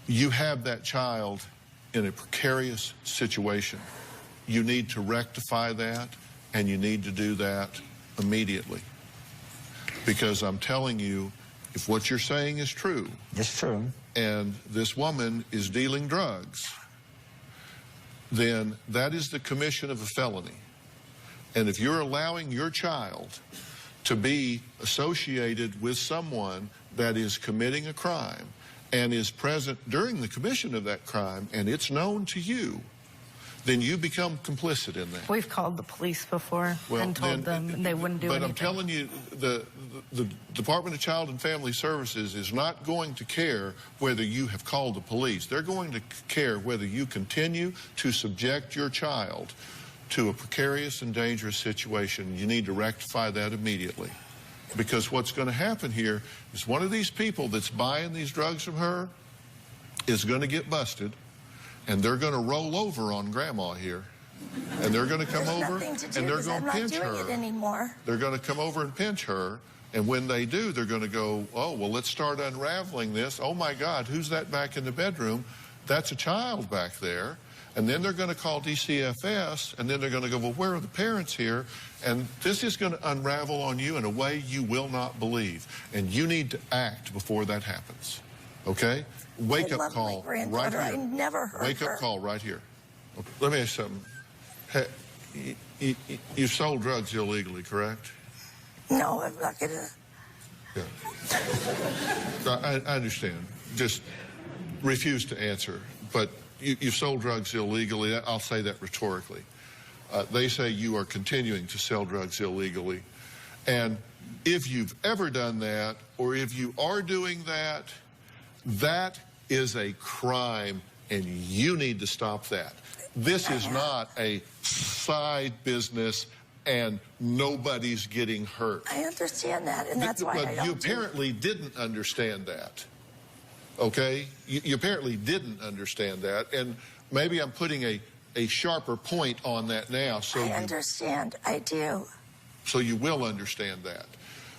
You have that child in a precarious situation. You need to rectify that, and you need to do that immediately. Because I'm telling you, if what you're saying is true, it's true, and this woman is dealing drugs, then that is the commission of a felony. And if you're allowing your child to be associated with someone that is committing a crime and is present during the commission of that crime, and it's known to you, then you become complicit in that. We've called the police before and told them they wouldn't do anything. But I'm telling you, the Department of Child and Family Services is not going to care whether you have called the police. They're going to care whether you continue to subject your child to a precarious and dangerous situation. You need to rectify that immediately. Because what's going to happen here is one of these people that's buying these drugs from her is going to get busted, and they're going to roll over on Grandma here, and they're going to come over and they're going to pinch her. I'm not doing it anymore. They're going to come over and pinch her, and when they do, they're going to go, oh, well, let's start unraveling this. Oh, my God, who's that back in the bedroom? That's a child back there. And then they're going to call DCFS, and then they're going to go, well, where are the parents here? And this is going to unravel on you in a way you will not believe. And you need to act before that happens. Okay? Wake up call right here. I never heard Wake up call right here. Let me ask you something. Hey, you sold drugs illegally, correct? No, I'm not going to. Yeah. I understand. Just refuse to answer. But you've sold drugs illegally. I'll say that rhetorically. They say you are continuing to sell drugs illegally. And if you've ever done that, or if you are doing that, that is a crime, and you need to stop that. This is not a side business, and nobody's getting hurt. I understand that, and that's why I don't. But you apparently didn't understand that, okay? You apparently didn't understand that, and maybe I'm putting a sharper point on that now. So I understand. I do. So you will understand that,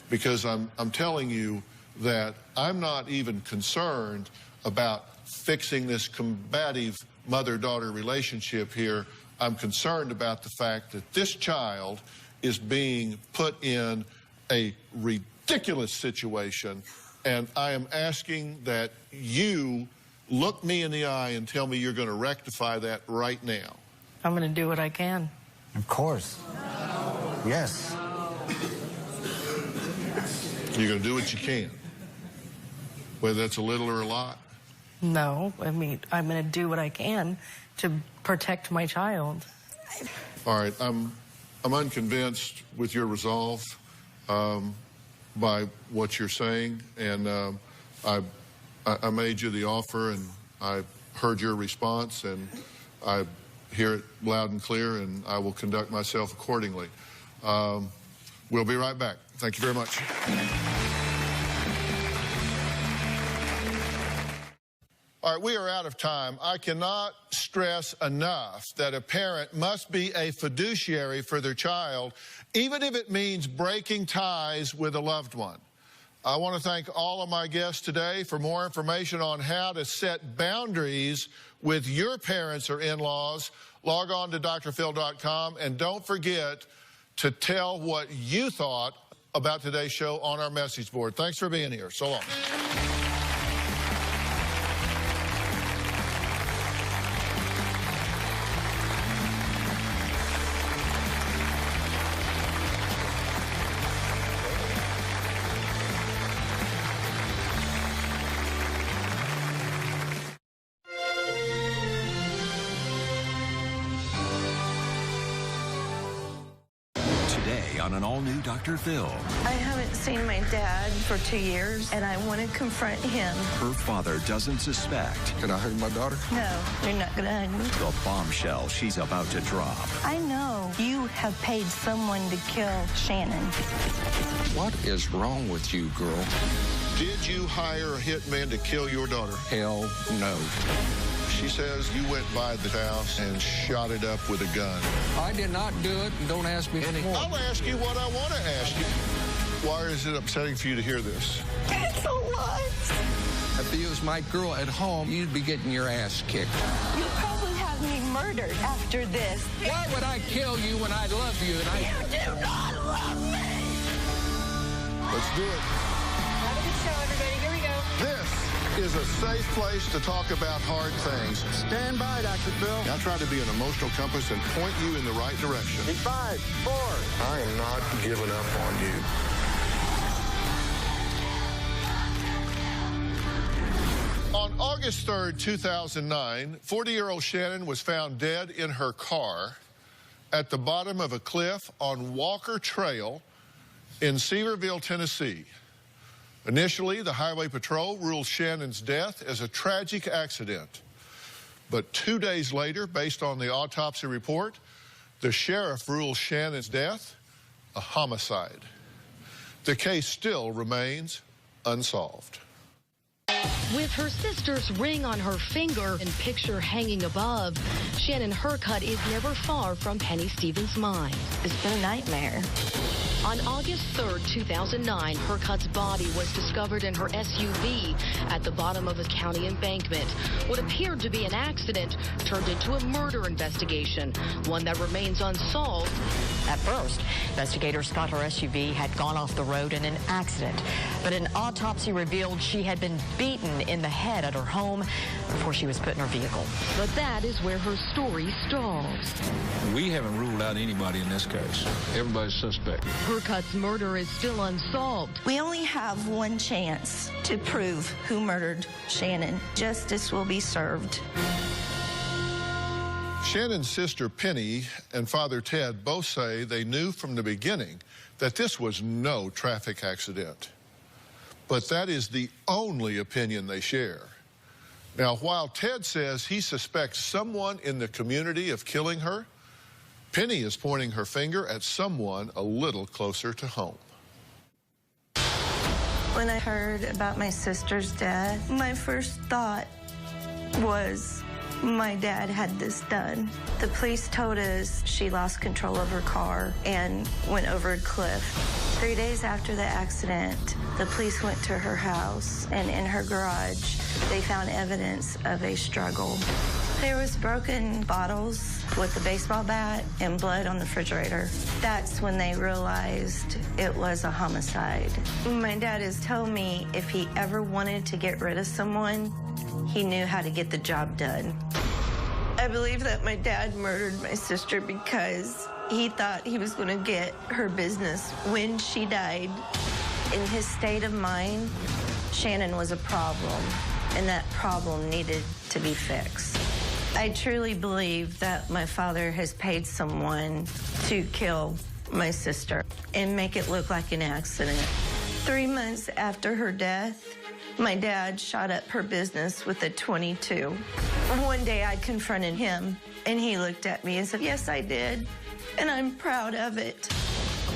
because I'm telling you that I'm not even concerned about fixing this combative mother-daughter relationship here. I'm concerned about the fact that this child is being put in a ridiculous situation, and I am asking that you look me in the eye and tell me you're going to rectify that right now. I'm going to do what I can. Of course. Yes. You're going to do what you can, whether that's a little or a lot. No, I mean, I'm going to do what I can to protect my child. All right, I'm unconvinced with your resolve by what you're saying, and I made you the offer, and I heard your response, and I hear it loud and clear, and I will conduct myself accordingly. We'll be right back. Thank you very much. All right, we are out of time. I cannot stress enough that a parent must be a fiduciary for their child, even if it means breaking ties with a loved one. I want to thank all of my guests today. For more information on how to set boundaries with your parents or in-laws, log on to drphil.com, and don't forget to tell what you thought about today's show on our message board. Thanks for being here. So long. On an all-new Dr. Phil. I haven't seen my dad for 2 years, and I want to confront him. Her father doesn't suspect. Can I hug my daughter? No, you're not going to hug me. The bombshell she's about to drop. I know you have paid someone to kill Shannon. What is wrong with you, girl? Did you hire a hitman to kill your daughter? Hell no. She says you went by the house and shot it up with a gun. I did not do it, and don't ask me anymore. I'll ask you what I want to ask you. Why is it upsetting for you to hear this? It's a lot. If it was my girl at home, you'd be getting your ass kicked. You'll probably have me murdered after this. Why would I kill you when I love you? And You do not love me. Let's do it. Have a good show, everybody. Here we go. This is a safe place to talk about hard things. Stand by, Dr. Phil. I try to be an emotional compass and point you in the right direction. In 5, 4. I am not giving up on you. On August 3rd, 2009, 40-year-old Shannon was found dead in her car at the bottom of a cliff on Walker Trail in Sevierville, Tennessee. Initially, the Highway Patrol ruled Shannon's death as a tragic accident. But 2 days later, based on the autopsy report, the sheriff ruled Shannon's death a homicide. The case still remains unsolved. With her sister's ring on her finger and picture hanging above, Shannon Hurcutt is never far from Penny Stevens' mind. It's been a nightmare. On August 3rd, 2009, Hurcutt's body was discovered in her SUV at the bottom of a county embankment. What appeared to be an accident turned into a murder investigation, one that remains unsolved. At first, investigators thought her SUV had gone off the road in an accident, but an autopsy revealed she had been beaten in the head at her home before she was put in her vehicle. But that is where her story stalls. We haven't ruled out anybody in this case. Everybody's suspect. Hurcutt's murder is still unsolved. We only have one chance to prove who murdered Shannon. Justice will be served. Shannon's sister Penny and Father Ted both say they knew from the beginning that this was no traffic accident. But that is the only opinion they share. Now, while Ted says he suspects someone in the community of killing her, Penny is pointing her finger at someone a little closer to home. When I heard about my sister's death, my first thought was my dad had this done. The police told us she lost control of her car and went over a cliff. 3 days after the accident, the police went to her house, and in her garage, they found evidence of a struggle. There was broken bottles with a baseball bat and blood on the refrigerator. That's when they realized it was a homicide. My dad has told me if he ever wanted to get rid of someone, he knew how to get the job done. I believe that my dad murdered my sister because he thought he was going to get her business when she died. In his state of mind, Shannon was a problem, and that problem needed to be fixed. I truly believe that my father has paid someone to kill my sister and make it look like an accident. 3 months after her death, my dad shot up her business with a .22. One day I confronted him, and he looked at me and said, "Yes, I did, and I'm proud of it."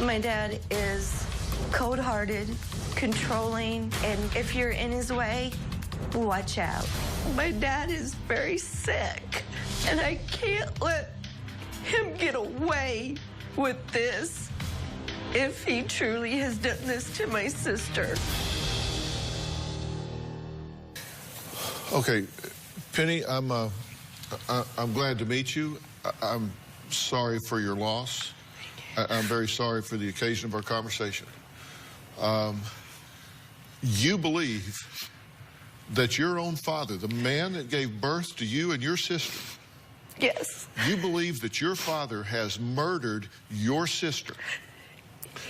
My dad is cold-hearted, controlling, and if you're in his way, watch out. My dad is very sick, and I can't let him get away with this if he truly has done this to my sister. Okay, Penny, I'm glad to meet you. I'm sorry for your loss. I'm very sorry for the occasion of our conversation. You believe that your own father, the man that gave birth to you and your sister, yes, you believe that your father has murdered your sister.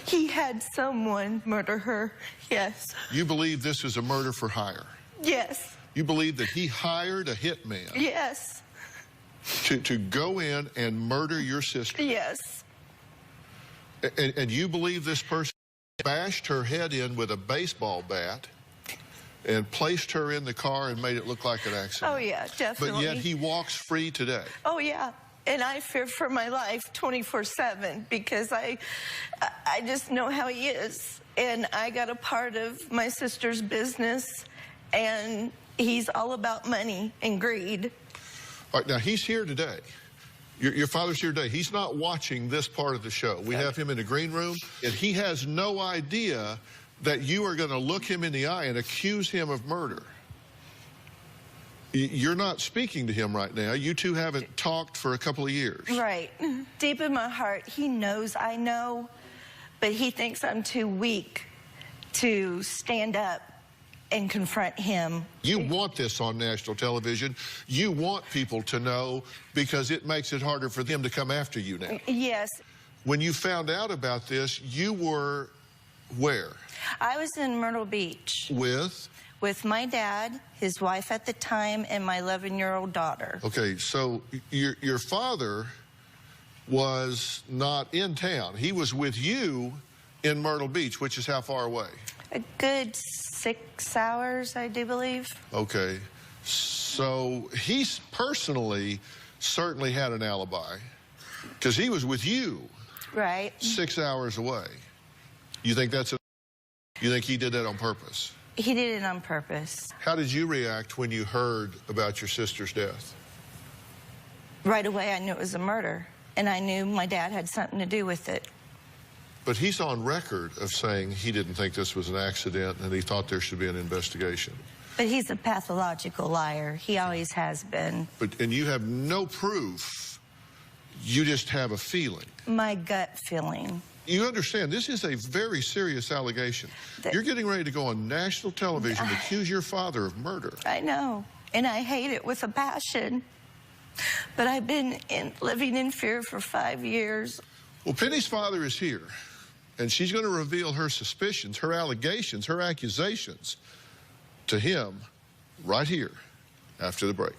He had someone murder her, yes. You believe this is a murder for hire. Yes. You believe that he hired a hitman. Yes. To go in and murder your sister. Yes. And you believe this person bashed her head in with a baseball bat and placed her in the car and made it look like an accident. Oh, yeah, definitely. But yet he walks free today. Oh, yeah. And I fear for my life 24/7 because I just know how he is. And I got a part of my sister's business, and he's all about money and greed. All right, now he's here today. Your father's here today. He's not watching this part of the show. We have him in the green room, and he has no idea that you are going to look him in the eye and accuse him of murder. You're not speaking to him right now. You two haven't talked for a couple of years. Right. Deep in my heart, he knows I know, but he thinks I'm too weak to stand up and confront him. You want this on national television. You want people to know because it makes it harder for them to come after you now. Yes. When you found out about this, you were where? I was in Myrtle Beach. With my dad, his wife at the time, and my 11-year-old daughter. Okay, so your father was not in town. He was with you in Myrtle Beach, which is how far away? A good 6 hours, I do believe. Okay, so he personally certainly had an alibi because he was with you. Right. 6 hours away. You think you think he did that on purpose? He did it on purpose. How did you react when you heard about your sister's death? Right away, I knew it was a murder, and I knew my dad had something to do with it. But he's on record of saying he didn't think this was an accident and he thought there should be an investigation. But he's a pathological liar. He always has been. And you have no proof. You just have a feeling. My gut feeling. You understand, this is a very serious allegation. You're getting ready to go on national television to accuse your father of murder. I know, and I hate it with a passion. But I've been living in fear for 5 years. Well, Penny's father is here, and she's going to reveal her suspicions, her allegations, her accusations to him right here after the break.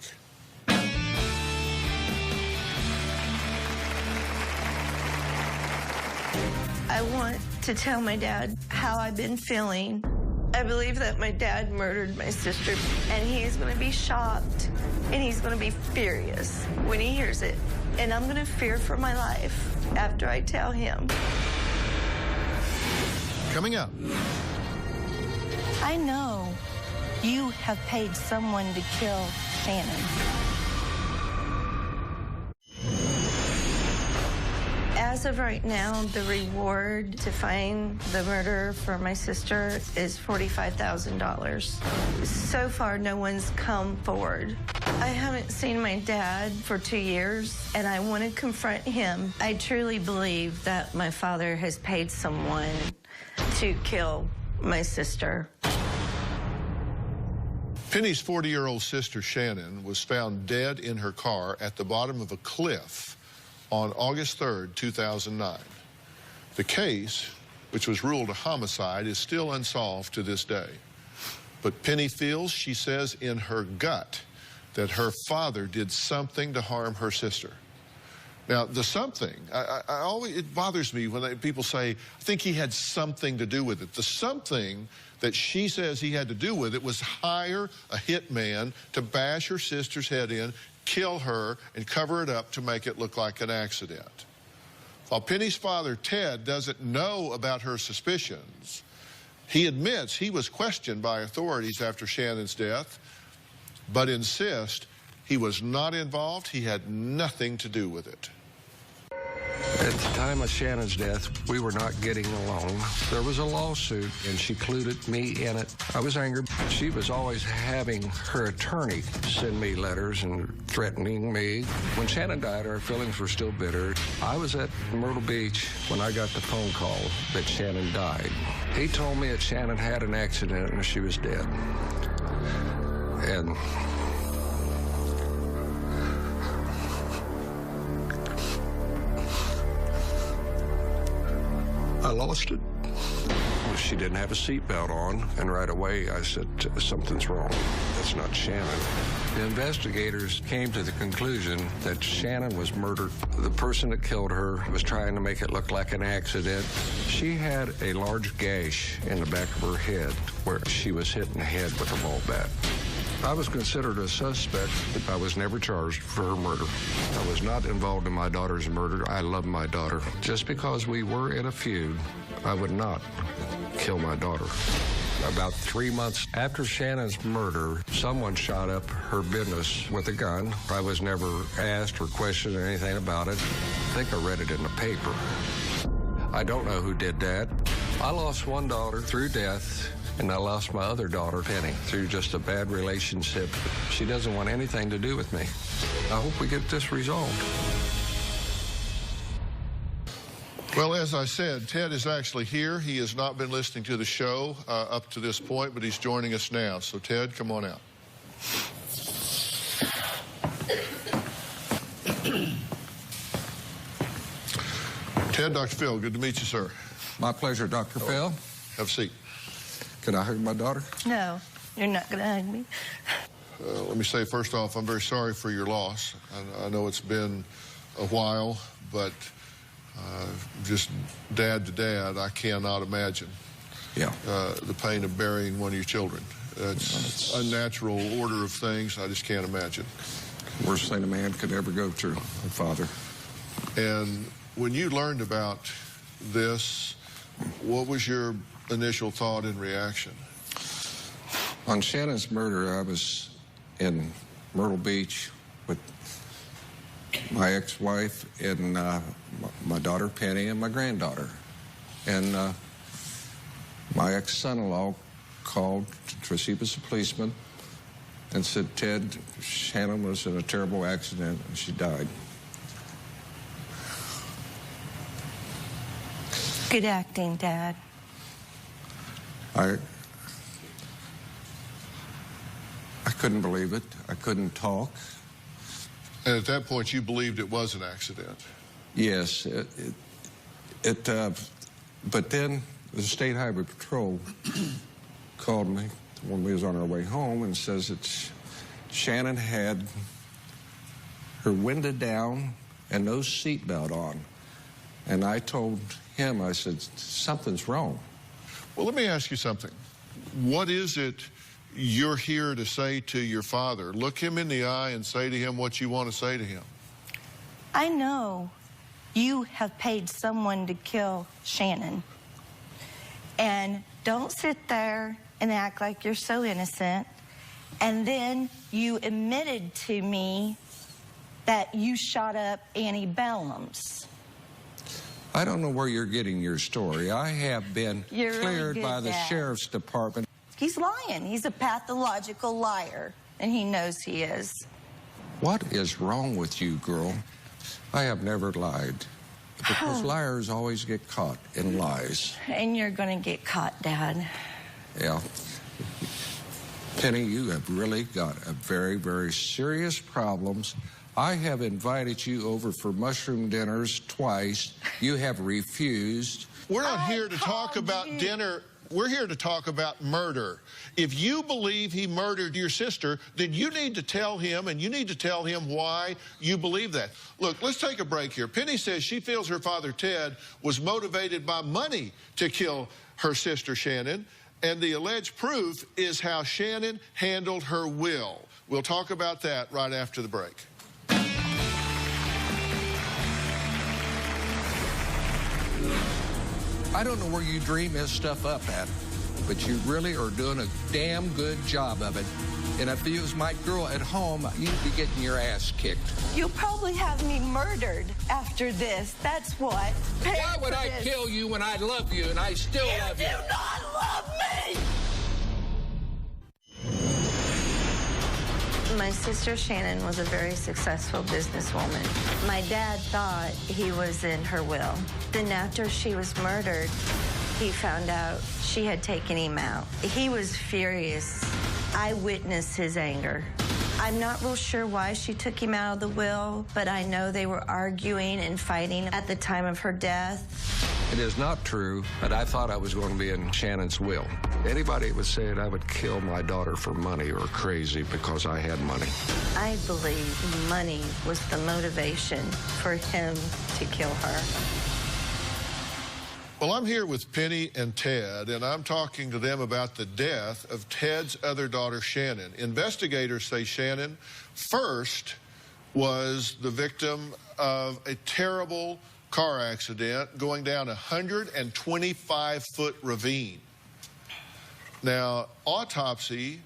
I want to tell my dad how I've been feeling. I believe that my dad murdered my sister, and he is going to be shocked, and he's going to be furious when he hears it. And I'm going to fear for my life after I tell him. Coming up. I know you have paid someone to kill Shannon. As of right now, the reward to find the murderer for my sister is $45,000. So far, no one's come forward. I haven't seen my dad for 2 years, and I want to confront him. I truly believe that my father has paid someone to kill my sister. Penny's 40-year-old sister, Shannon, was found dead in her car at the bottom of a cliff on August 3rd, 2009. The case, which was ruled a homicide, is still unsolved to this day. But Penny feels, she says in her gut, that her father did something to harm her sister. Now, the something, it bothers me when people say, I think he had something to do with it. The something that she says he had to do with it was hire a hitman to bash her sister's head in, kill her, and cover it up to make it look like an accident. While Penny's father, Ted, doesn't know about her suspicions, he admits he was questioned by authorities after Shannon's death, but insists he was not involved, he had nothing to do with it. At the time of Shannon's death, we were not getting along. There was a lawsuit, and she included me in it. I was angry. She was always having her attorney send me letters and threatening me. When Shannon died, our feelings were still bitter. I was at Myrtle Beach when I got the phone call that Shannon died. He told me that Shannon had an accident and she was dead. And I lost it. She didn't have a seatbelt on, and right away I said, something's wrong. That's not Shannon. The investigators came to the conclusion that Shannon was murdered. The person that killed her was trying to make it look like an accident. She had a large gash in the back of her head where she was hit in the head with a ball bat. I was considered a suspect, but I was never charged for her murder. I was not involved in my daughter's murder. I love my daughter. Just because we were in a feud, I would not kill my daughter. About 3 months after Shannon's murder, someone shot up her business with a gun. I was never asked or questioned or anything about it. I think I read it in the paper. I don't know who did that. I lost one daughter through death, and I lost my other daughter, Penny, through just a bad relationship. She doesn't want anything to do with me. I hope we get this resolved. Well, as I said, Ted is actually here. He has not been listening to the show up to this point, but he's joining us now. So, Ted, come on out. Ted, Dr. Phil, good to meet you, sir. My pleasure, Dr. Phil. Have a seat. Can I hug my daughter? No, you're not going to hug me. Let me say, first off, I'm very sorry for your loss. I know it's been a while, but just dad to dad, I cannot imagine the pain of burying one of your children. It's a natural order of things. I just can't imagine. Worst thing a man could ever go through, a father. And when you learned about this, what was your initial thought and reaction? On Shannon's murder, I was in Myrtle Beach with my ex-wife and my daughter Penny and my granddaughter. And my ex-son-in-law called, because he was a policeman, and said, Ted, Shannon was in a terrible accident and she died. Good acting, Dad. I couldn't believe it. I couldn't talk. And at that point, you believed it was an accident? Yes. But then the State Highway Patrol called me when we was on our way home and says that Shannon had her window down and no seatbelt on. And I told him, I said, something's wrong. Well, let me ask you something. What is it you're here to say to your father? Look him in the eye and say to him what you want to say to him. I know you have paid someone to kill Shannon. And don't sit there and act like you're so innocent. And then you admitted to me that you shot up Annie Bellams. I don't know where you're getting your story. I have been You're really cleared good, by the Dad. sheriff's department. He's lying. He's a pathological liar, and he knows he is. What is wrong with you, girl? I have never lied. Because liars always get caught in lies. And you're going to get caught, Dad. Yeah. Penny, you have really got a very, very serious problems. I have invited you over for mushroom dinners twice. You have refused. We're not here to talk about dinner. We're here to talk about murder. If you believe he murdered your sister, then you need to tell him, and you need to tell him why you believe that. Look, let's take a break here. Penny says she feels her father, Ted, was motivated by money to kill her sister, Shannon, and the alleged proof is how Shannon handled her will. We'll talk about that right after the break. I don't know where you dream this stuff up at, but you really are doing a damn good job of it. And if you was my girl at home, you'd be getting your ass kicked. You'll probably have me murdered after this. That's what. Why would I kill you when I love you and I still love you? You do not love me! My sister Shannon was a very successful businesswoman. My dad thought he was in her will. Then after she was murdered, he found out she had taken him out. He was furious. I witnessed his anger. I'm not real sure why she took him out of the will, but I know they were arguing and fighting at the time of her death. It is not true, but I thought I was going to be in Shannon's will. Anybody would say I would kill my daughter for money or crazy because I had money. I believe money was the motivation for him to kill her. Well, I'm here with Penny and Ted, and I'm talking to them about the death of Ted's other daughter, Shannon. Investigators say Shannon first was the victim of a terrible car accident going down a 125-foot ravine. Now, autopsy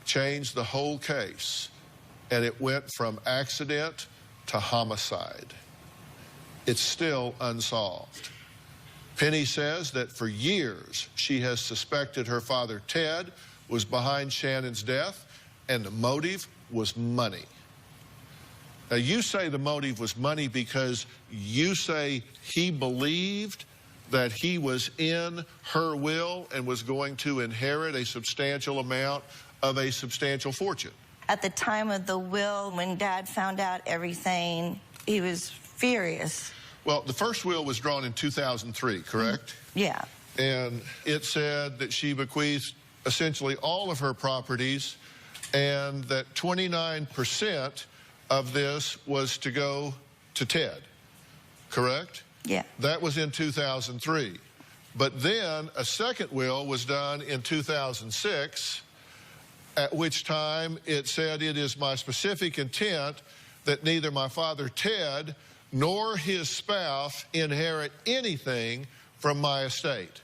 changed the whole case, and it went from accident to homicide. It's still unsolved. Penny says that for years she has suspected her father, Ted, was behind Shannon's death, and the motive was money. Now, you say the motive was money because you say he believed that he was in her will and was going to inherit a substantial amount of a substantial fortune. At the time of the will, when Dad found out everything, he was furious. Well, the first will was drawn in 2003, correct? Yeah. And it said that she bequeathed essentially all of her properties and that 29% of this was to go to Ted, correct? Yeah. That was in 2003. But then a second will was done in 2006, at which time it said, "It is my specific intent that neither my father Ted nor his spouse inherit anything from my estate."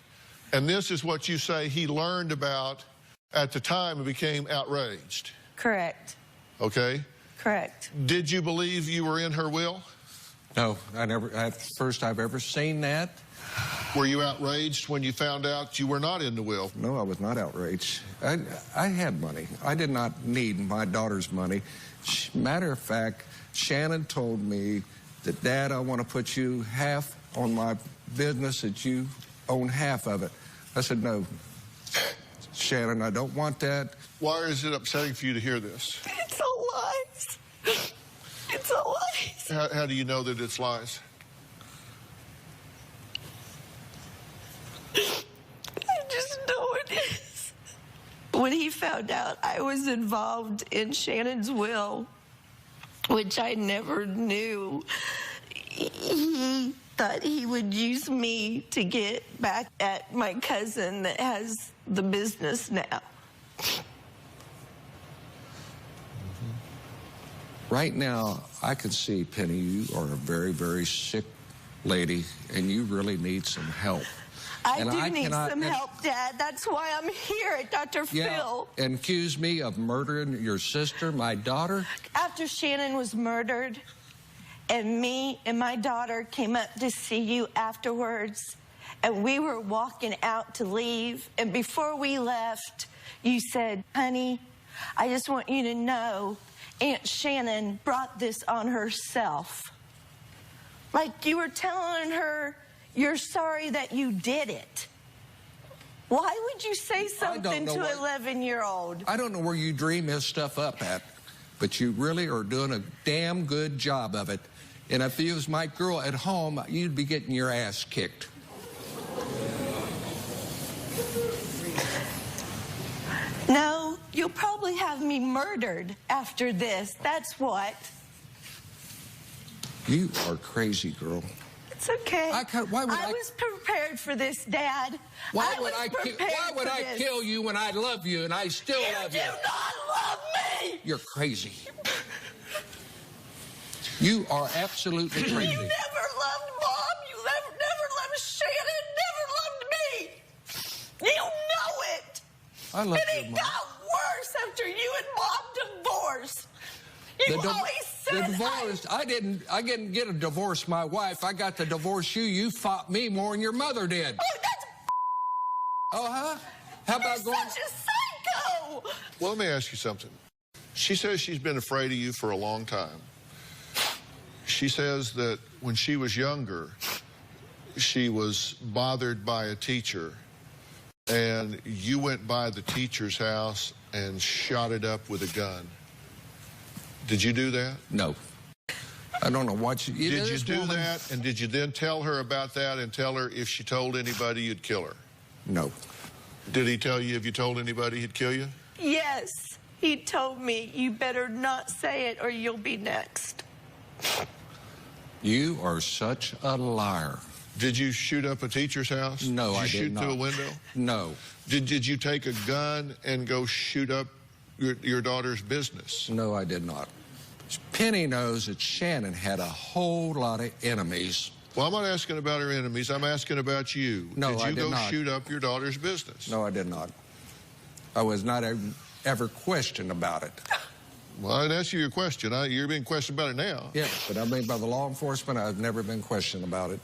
And this is what you say he learned about at the time and became outraged. Correct. Okay? Correct. Did you believe you were in her will? No, that's the first I've ever seen that. Were you outraged when you found out you were not in the will? No, I was not outraged. I had money. I did not need my daughter's money. Matter of fact, Shannon told me that, "Dad, I want to put you half on my business, that you own half of it." I said, "No, Shannon, I don't want that." Why is it upsetting for you to hear this? It's all lies. It's all lies. How do you know that it's lies? I just know it is. When he found out I was involved in Shannon's will, which I never knew, he thought he would use me to get back at my cousin that has the business now. Right now, I can see, Penny, you are a very, very sick lady, and you really need some help. I do need some help, Dad. That's why I'm here at Dr. Phil. And accuse me of murdering your sister, my daughter? After Shannon was murdered, and me and my daughter came up to see you afterwards, and we were walking out to leave, and before we left, you said, honey, I just want you to know Aunt Shannon brought this on herself. Like you were telling her you're sorry that you did it. Why would you say something to an 11-year-old? I don't know where you dream this stuff up at, but you really are doing a damn good job of it. And if you was my girl at home, you'd be getting your ass kicked. No, you'll probably have me murdered after this. That's what. You are crazy, girl. It's okay. I was prepared for this, Dad. Why would I kill you when I love you and I still love you? You do not love me! You're crazy. You are absolutely crazy. You never loved Mom. You never loved Shannon. Never loved me. You know it. I love and it got worse after you and Mom divorced. You always said the divorce. I didn't get a divorce, my wife. I got to divorce you. You fought me more than your mother did. Oh, that's. Oh, huh? How about going? Such a psycho. Well, let me ask you something. She says she's been afraid of you for a long time. She says that when she was younger, she was bothered by a teacher, and you went by the teacher's house and shot it up with a gun. Did you do that? No. I don't know what you... Did you do that, and did you then tell her about that and tell her if she told anybody you'd kill her? No. Did he tell you if you told anybody he'd kill you? Yes. He told me, you better not say it or you'll be next. You are such a liar. Did you shoot up a teacher's house? No, I did not. Did you shoot through a window? No. Did you take a gun and go shoot up your daughter's business? No, I did not. Penny knows that Shannon had a whole lot of enemies. Well, I'm not asking about her enemies. I'm asking about you. No, I did not. Did you go shoot up your daughter's business? No, I did not. I was not ever questioned about it. Well, I didn't ask you your question. You're being questioned about it now. Yeah, but I mean, by the law enforcement, I've never been questioned about it.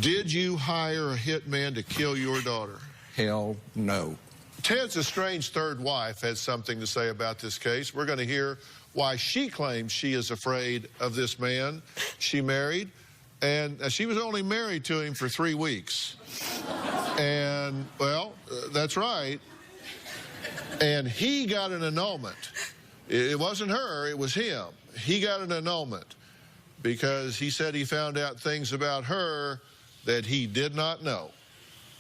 Did you hire a hitman to kill your daughter? Hell no. Ted's estranged third wife has something to say about this case. We're going to hear why she claims she is afraid of this man she married. And she was only married to him for 3 weeks. And, well, that's right. And he got an annulment. It wasn't her, it was him. He got an annulment because he said he found out things about her that he did not know.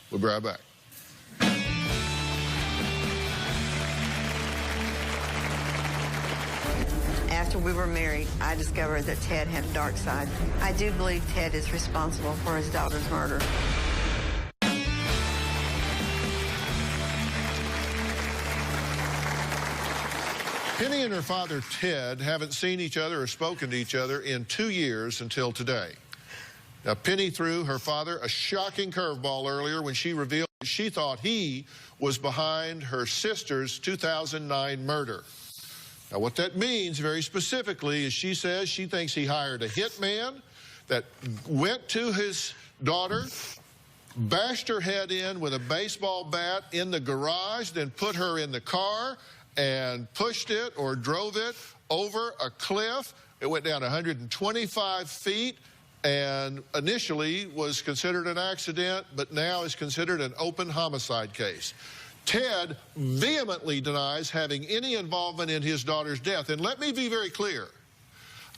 We'll be right back. After we were married, I discovered that Ted had a dark side. I do believe Ted is responsible for his daughter's murder. Penny and her father, Ted, haven't seen each other or spoken to each other in 2 years until today. Now, Penny threw her father a shocking curveball earlier when she revealed she thought he was behind her sister's 2009 murder. Now, what that means very specifically is she says she thinks he hired a hitman that went to his daughter, bashed her head in with a baseball bat in the garage, then put her in the car and pushed it or drove it over a cliff. It went down 125 feet and initially was considered an accident, but now is considered an open homicide case. Ted vehemently denies having any involvement in his daughter's death. And let me be very clear.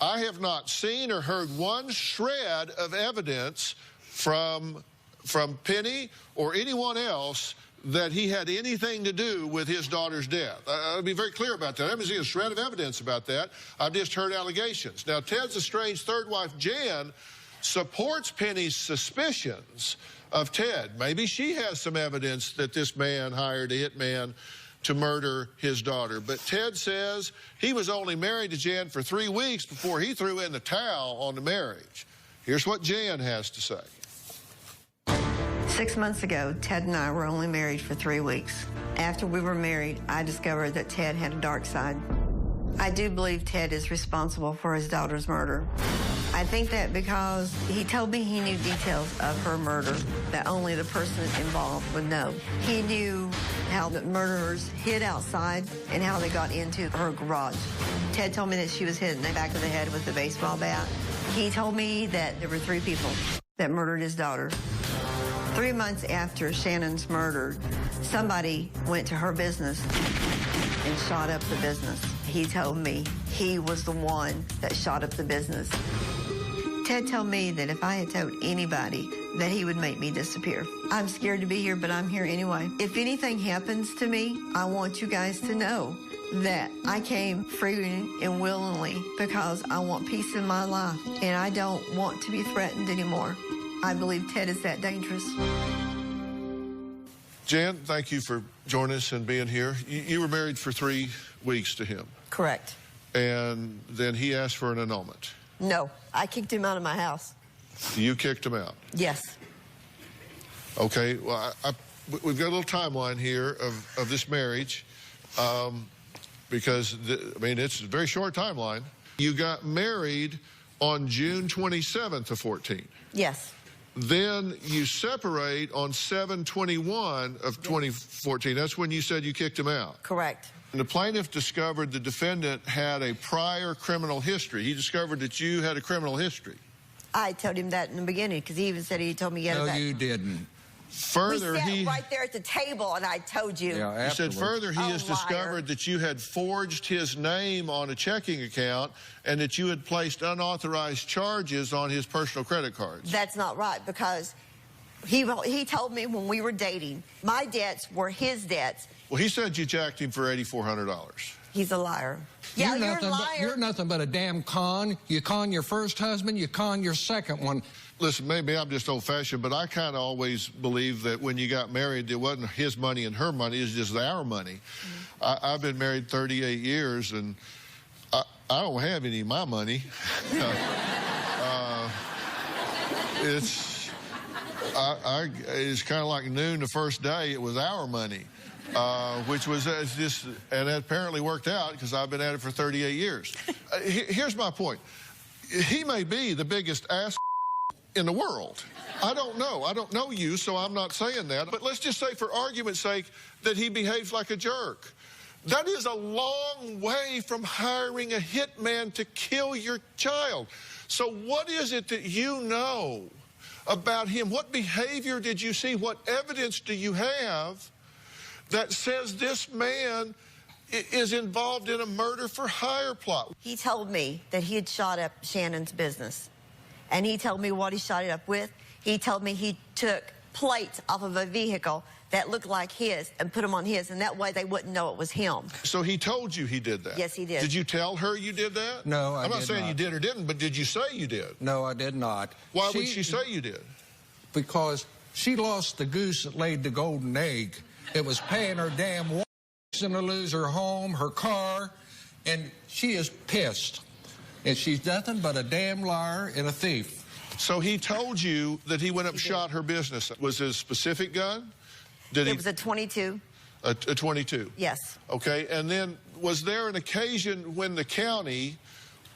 I have not seen or heard one shred of evidence from Penny or anyone else that he had anything to do with his daughter's death. I'll be very clear about that. I haven't seen a shred of evidence about that. I've just heard allegations. Now, Ted's estranged third wife, Jan, supports Penny's suspicions of Ted. Maybe she has some evidence that this man hired a hitman to murder his daughter. But Ted says he was only married to Jan for 3 weeks before he threw in the towel on the marriage. Here's what Jan has to say. 6 months ago, Ted and I were only married for 3 weeks. After we were married, I discovered that Ted had a dark side. I do believe Ted is responsible for his daughter's murder. I think that because he told me he knew details of her murder that only the person involved would know. He knew how the murderers hid outside and how they got into her garage. Ted told me that she was hit in the back of the head with a baseball bat. He told me that there were 3 people that murdered his daughter. 3 months after Shannon's murder, somebody went to her business and shot up the business. He told me he was the one that shot up the business. Ted told me that if I had told anybody that he would make me disappear. I'm scared to be here, but I'm here anyway. If anything happens to me, I want you guys to know that I came freely and willingly because I want peace in my life, and I don't want to be threatened anymore. I believe Ted is that dangerous. Jan, thank you for joining us and being here. You were married for 3 weeks to him. Correct. And then he asked for an annulment. No, I kicked him out of my house. You kicked him out? Yes. Okay, well, we've got a little timeline here of this marriage because, it's a very short timeline. You got married on June 27th of 14. Yes. Then you separate on 7/21 of 2014. That's when you said you kicked him out. Correct. And the plaintiff discovered the defendant had a prior criminal history. He discovered that you had a criminal history. I told him that in the beginning because he even said he told me he had No, you didn't. Further, we sat right there at the table, and I told you. He said further he has discovered that you had forged his name on a checking account and that you had placed unauthorized charges on his personal credit cards. That's not right because he told me when we were dating, my debts were his debts. Well, he said you jacked him for $8,400. He's a liar. Yeah, you're a liar. You're nothing but a damn con. You con your first husband, you con your second one. Listen, maybe I'm just old-fashioned, but I kind of always believed that when you got married, it wasn't his money and her money, it was just our money. I've been married 38 years, and I don't have any of my money. It's kind of like noon the first day, it was our money. Which was just, and it apparently worked out because I've been at it for 38 years. Here's my point. He may be the biggest ass in the world. I don't know. I don't know you, so I'm not saying that. But let's just say, for argument's sake, that he behaves like a jerk. That is a long way from hiring a hitman to kill your child. So what is it that you know about him? What behavior did you see? What evidence do you have that says this man is involved in a murder for hire plot? He told me that he had shot up Shannon's business. And he told me what he shot it up with. He told me he took plates off of a vehicle that looked like his and put them on his, and that way they wouldn't know it was him. So he told you he did that? Yes, he did. Did you tell her you did that? No, I did not. I'm not saying you did or didn't, but did you say you did? No, I did not. Why would she say you did? Because she lost the goose that laid the golden egg. It was paying her damn wages and to lose her home, her car, and she is pissed. And she's nothing but a damn liar and a thief. So he told you that he went up and shot her business. Was it a specific gun? It was a .22. A .22? Yes. Okay, and then was there an occasion when the county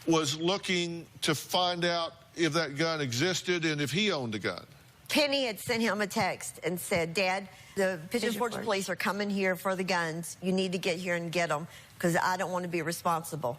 was looking to find out if that gun existed and if he owned the gun? Penny had sent him a text and said, Dad, the Pigeon Forge police are coming here for the guns. You need to get here and get them because I don't want to be responsible.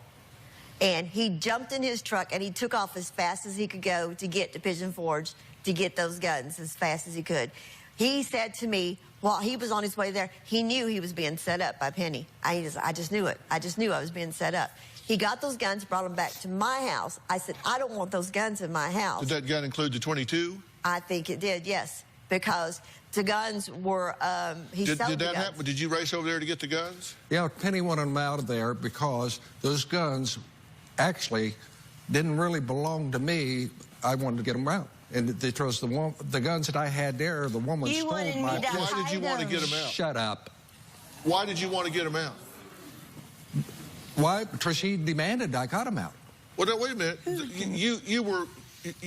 And he jumped in his truck and he took off as fast as he could go to get to Pigeon Forge to get those guns as fast as he could. He said to me, while he was on his way there, he knew he was being set up by Penny. I just knew it. I just knew I was being set up. He got those guns, brought them back to my house. I said, I don't want those guns in my house. Did that gun include the .22? I think it did, yes, because The guns were, he sold the Did that guns. happen? Did you race over there to get the guns? Yeah, Penny wanted them out of there because those guns actually didn't really belong to me. I wanted to get them out. And it was the guns that I had there, the woman You stole wanted my... me to Why did you want to hide get them. them out? Shut up. Why did you want to get them out? Why? Because she demanded I got them out. Well, no, wait a minute. You were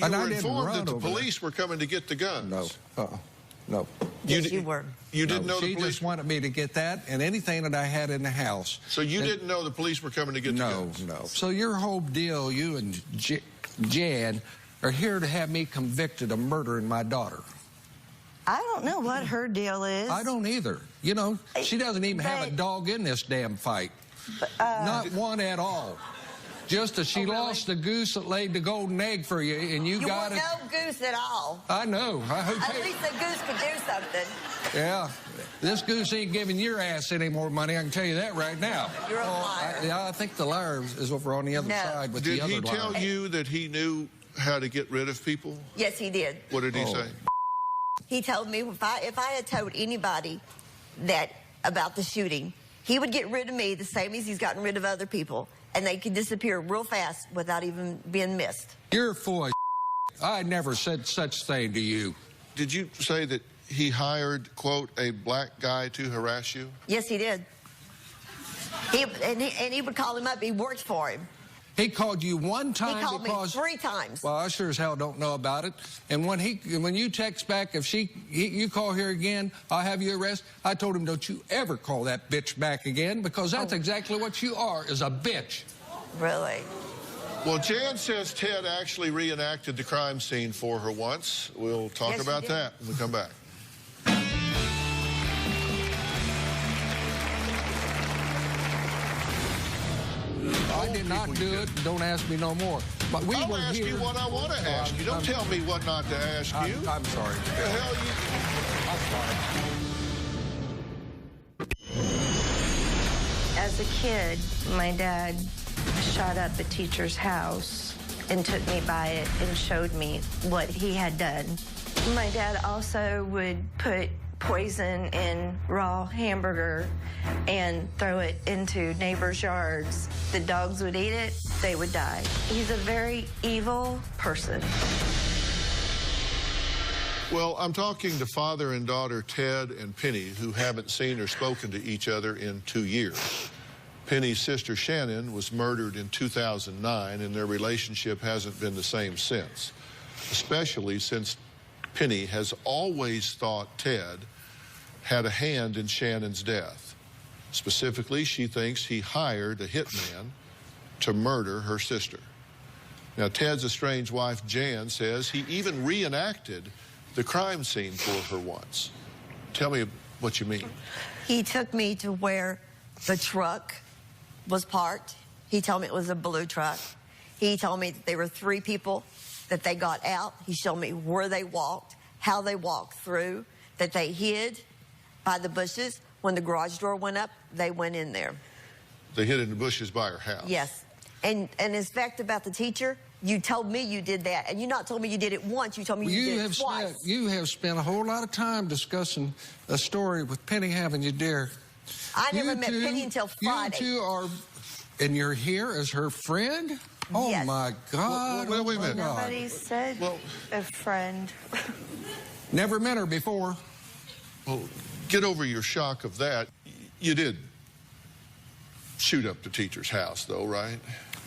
And I didn't informed run that the over there. police were coming to get the guns. No. No. Yes, you were. You didn't know the She police... just wanted me to get that and anything that I had in the house. So you didn't know the police were coming to get the guns? No. So your whole deal, you and Jan, are here to have me convicted of murdering my daughter. I don't know what her deal is. I don't either. You know, she doesn't even have a dog in this damn fight. Not one at all. Just that she lost the goose that laid the golden egg for you, and you got it. No goose at all. I know. At least the goose could do something. Yeah. This goose ain't giving your ass any more money, I can tell you that right now. You're a liar. I think the liar is over on the other side with the other liar. Did he tell you that he knew how to get rid of people? Yes, he did. What did he say? He told me if I had told anybody that about the shooting, he would get rid of me the same as he's gotten rid of other people, and they could disappear real fast without even being missed. You're full of I never said such thing to you. Did you say that he hired, quote, a black guy to harass you? Yes, he did. He would call him up. He worked for him. He called you one time He called because... me 3 times. Well, I sure as hell don't know about it. And when you text back, if you call here again, I'll have you arrested. I told him, don't you ever call that bitch back again, because that's exactly what you are, is a bitch. Really? Well, Jan says Ted actually reenacted the crime scene for her once. We'll talk about that when we come back. I did not do it. Don't ask me no more. But we I'll were ask here. you what I want to ask you. Don't tell me what not to ask you. I'm sorry. What the hell As a kid, my dad shot up a teacher's house and took me by it and showed me what he had done. My dad also would put poison in raw hamburger and throw it into neighbors' yards. The dogs would eat it, they would die. He's a very evil person. Well, I'm talking to father and daughter Ted and Penny, who haven't seen or spoken to each other in 2 years. Penny's sister Shannon was murdered in 2009, and their relationship hasn't been the same since, especially since Penny has always thought Ted had a hand in Shannon's death. Specifically, she thinks he hired a hitman to murder her sister. Now, Ted's estranged wife, Jan, says he even reenacted the crime scene for her once. Tell me what you mean. He took me to where the truck was parked. He told me it was a blue truck. He told me that there were 3 people that they got out. He showed me where they walked, how they walked through, that they hid by the bushes. When the garage door went up, they went in there. They hid in the bushes by her house. Yes. And in fact, about the teacher, you told me you did that, and you not told me you did it once, you told me you did it twice. You have spent a whole lot of time discussing a story with Penny, haven't you, dear? I never met Penny until Friday. You two are, and you're here as her friend? Oh, Yes. my God. Well, wait a minute. Nobody said a friend. Never met her before. Well, get over your shock of that. You did shoot up the teacher's house, though, right?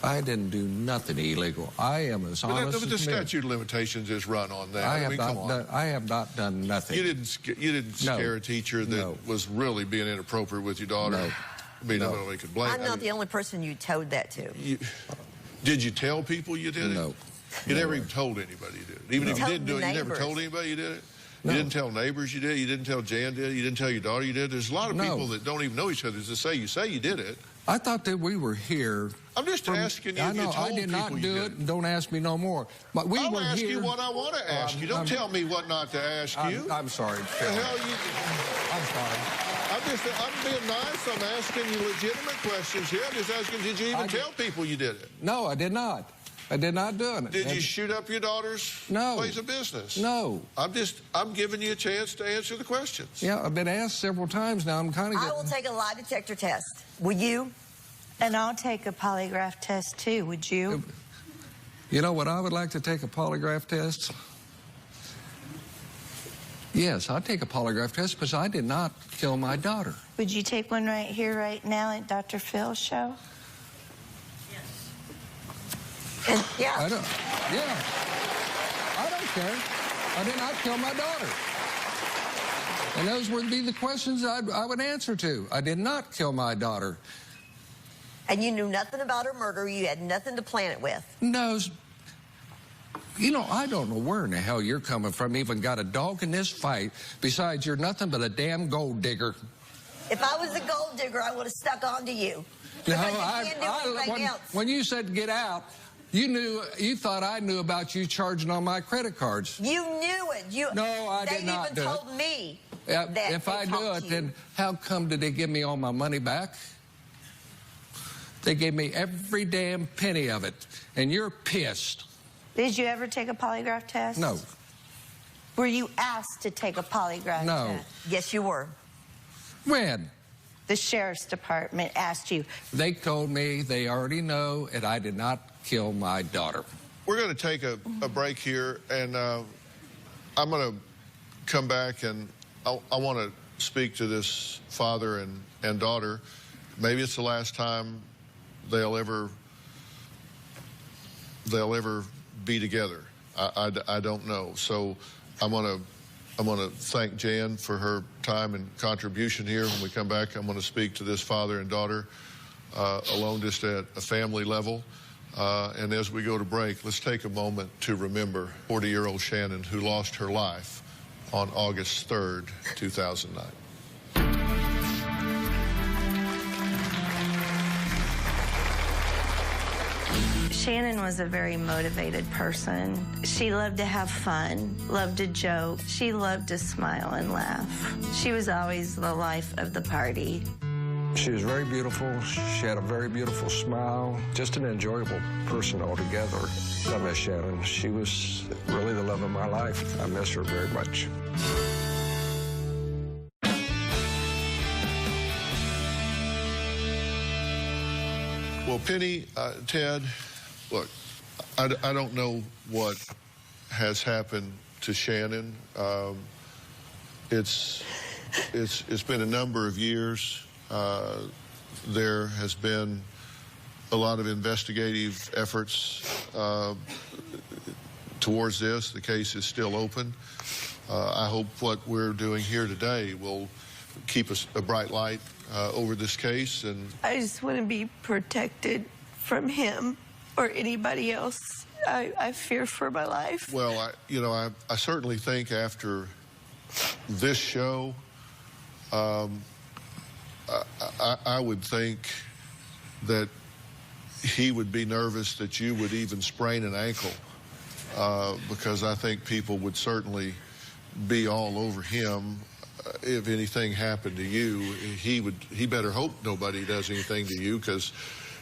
I didn't do nothing illegal. I am as honest But the as me. statute of limitations is run on that. I Come have not done nothing. You didn't scare a teacher that was really being inappropriate with your daughter? No. I mean, nobody could blame. I'm not the only person you told that to. Did you tell people you did it? No. You never even told anybody you did it. Even if you didn't do it, you never told anybody you did it? No. You didn't tell neighbors you did it? You didn't tell Jan did it? You didn't tell your daughter you did it? There's a lot of No. people that don't even know each other that say you did it. I thought that we were here. I'm just asking you I if you know, told I did not people do you it. did it. Don't ask me no more. But we I'll were ask here. you what I want to ask you. Don't tell me what not to ask you. I'm sorry. The hell you... I'm sorry. I'm being nice. I'm asking you legitimate questions here. I'm just asking, did you even tell people you did it? No, I did not. I did not do it. Did you shoot up your daughter's place of business? No. I'm giving you a chance to answer the questions. Yeah, I've been asked several times now. I'm kind of I will take a lie detector test. Will you? And I'll take a polygraph test too. Would you? You know what I would like to take a polygraph test? Yes, I'd take a polygraph test because I did not kill my daughter. Would you take one right here, right now at Dr. Phil's show? Yeah. I don't care. I did not kill my daughter. And those would be the questions I would answer to. I did not kill my daughter. And you knew nothing about her murder. You had nothing to plan it with. No. You know, I don't know where in the hell you're coming from. Even got a dog in this fight. Besides, you're nothing but a damn gold digger. If I was a gold digger, I would have stuck on to you. No, when you said get out, you thought I knew about you charging on my credit cards. You knew it. No, I did not do it. They even told me that if I knew it, then how come did they give me all my money back? They gave me every damn penny of it, and you're pissed. Did you ever take a polygraph test? No. Were you asked to take a polygraph test? Yes, you were. When? The sheriff's department asked you. They told me they already know, and I did not kill my daughter. We're going to take a break here, and I'm going to come back, and I want to speak to this father and daughter. Maybe it's the last time they'll ever be together. I don't know. So I want to thank Jan for her time and contribution here. When we come back, I'm going to speak to this father and daughter alone, just at a family level. And as we go to break, let's take a moment to remember 40-year-old Shannon, who lost her life on August 3rd, 2009. Shannon was a very motivated person. She loved to have fun, loved to joke. She loved to smile and laugh. She was always the life of the party. She was very beautiful. She had a very beautiful smile. Just an enjoyable person altogether. I miss Shannon. She was really the love of my life. I miss her very much. Well, Penny, Ted, look, I don't know what has happened to Shannon. It's been a number of years. There has been a lot of investigative efforts towards this. The case is still open. I hope what we're doing here today will keep us a bright light over this case. And I just want to be protected from him or anybody else. I fear for my life. Well, I certainly think after this show, I would think that he would be nervous that you would even sprain an ankle, because I think people would certainly be all over him. If anything happened to you, he better hope nobody does anything to you, because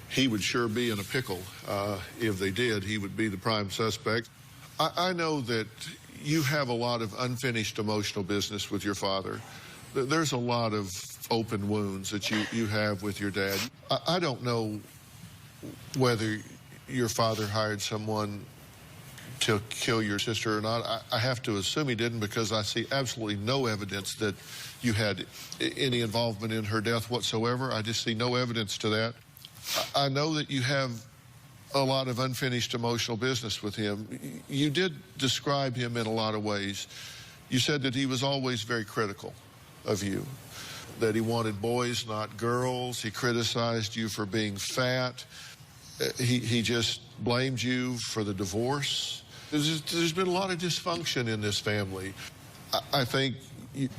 he would sure be in a pickle. If they did, he would be the prime suspect. I know that you have a lot of unfinished emotional business with your father. There's a lot of open wounds that you have with your dad. I don't know whether your father hired someone to kill your sister or not. I have to assume he didn't, because I see absolutely no evidence that you had any involvement in her death whatsoever. I just see no evidence to that. I know that you have a lot of unfinished emotional business with him. You did describe him in a lot of ways. You said that he was always very critical of you, that he wanted boys, not girls. He criticized you for being fat. He just blamed you for the divorce. There's been a lot of dysfunction in this family. I think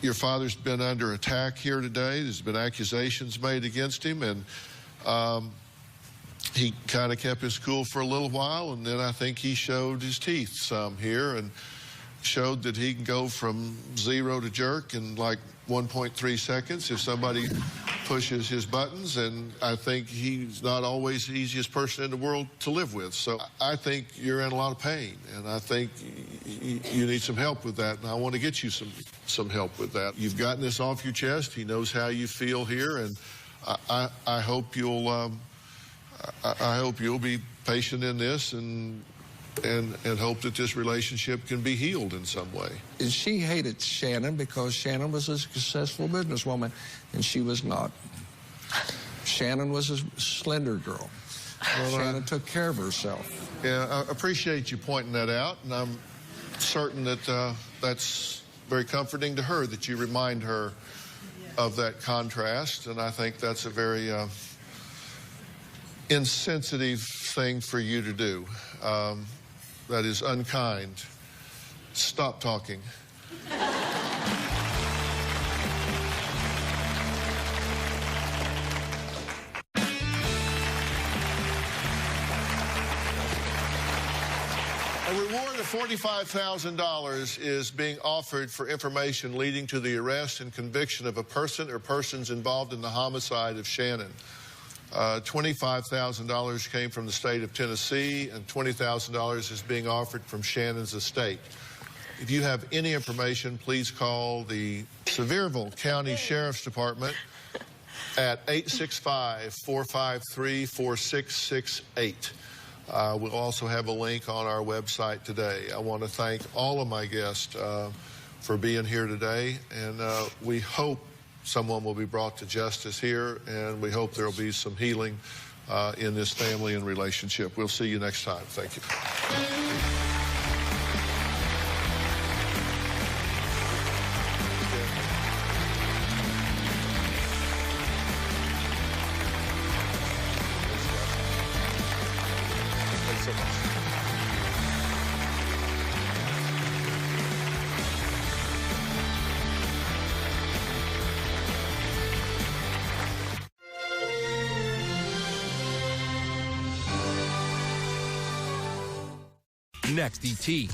your father's been under attack here today. There's been accusations made against him, and he kind of kept his cool for a little while, and then I think he showed his teeth some here and showed that he can go from 0 to jerk in like 1.3 seconds if somebody pushes his buttons, and I think he's not always the easiest person in the world to live with. So I think you're in a lot of pain, and I think you need some help with that, and I want to get you some help with that. You've gotten this off your chest. He knows how you feel here, and I hope you'll be patient in this and hope that this relationship can be healed in some way. And she hated Shannon because Shannon was a successful businesswoman, and she was not. Shannon was a slender girl. Well, Shannon took care of herself. Yeah, I appreciate you pointing that out, and I'm certain that that's very comforting to her that you remind her of that contrast, and I think that's a very insensitive thing for you to do. That is unkind. Stop talking. A reward of $45,000 is being offered for information leading to the arrest and conviction of a person or persons involved in the homicide of Shannon. $25,000 came from the state of Tennessee, and $20,000 is being offered from Shannon's estate. If you have any information, please call the Sevierville County Sheriff's Department at 865-453-4668. We'll also have a link on our website today. I want to thank all of my guests for being here today, and we hope someone will be brought to justice here, and we hope there will be some healing in this family and relationship. We'll see you next time. Thank you. Thanks so much. Next, E.T.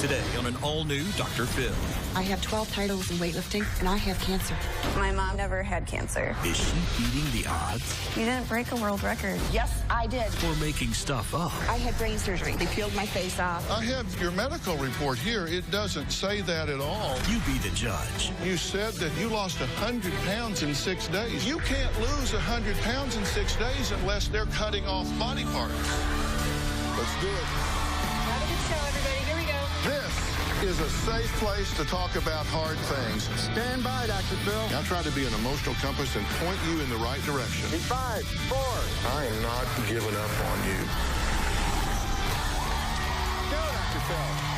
Today on an all-new Dr. Phil. I have 12 titles in weightlifting, and I have cancer. My mom never had cancer. Is she beating the odds? You didn't break a world record. Yes, I did. Or making stuff up? I had brain surgery. They peeled my face off. I have your medical report here. It doesn't say that at all. You be the judge. You said that you lost 100 pounds in 6 days. You can't lose 100 pounds in 6 days unless they're cutting off body parts. Let's do it. Have a good show, everybody. Here we go. This is a safe place to talk about hard things. Stand by, Dr. Phil. I'll try to be an emotional compass and point you in the right direction. In 5, 4. I am not giving up on you. Go, Dr. Phil.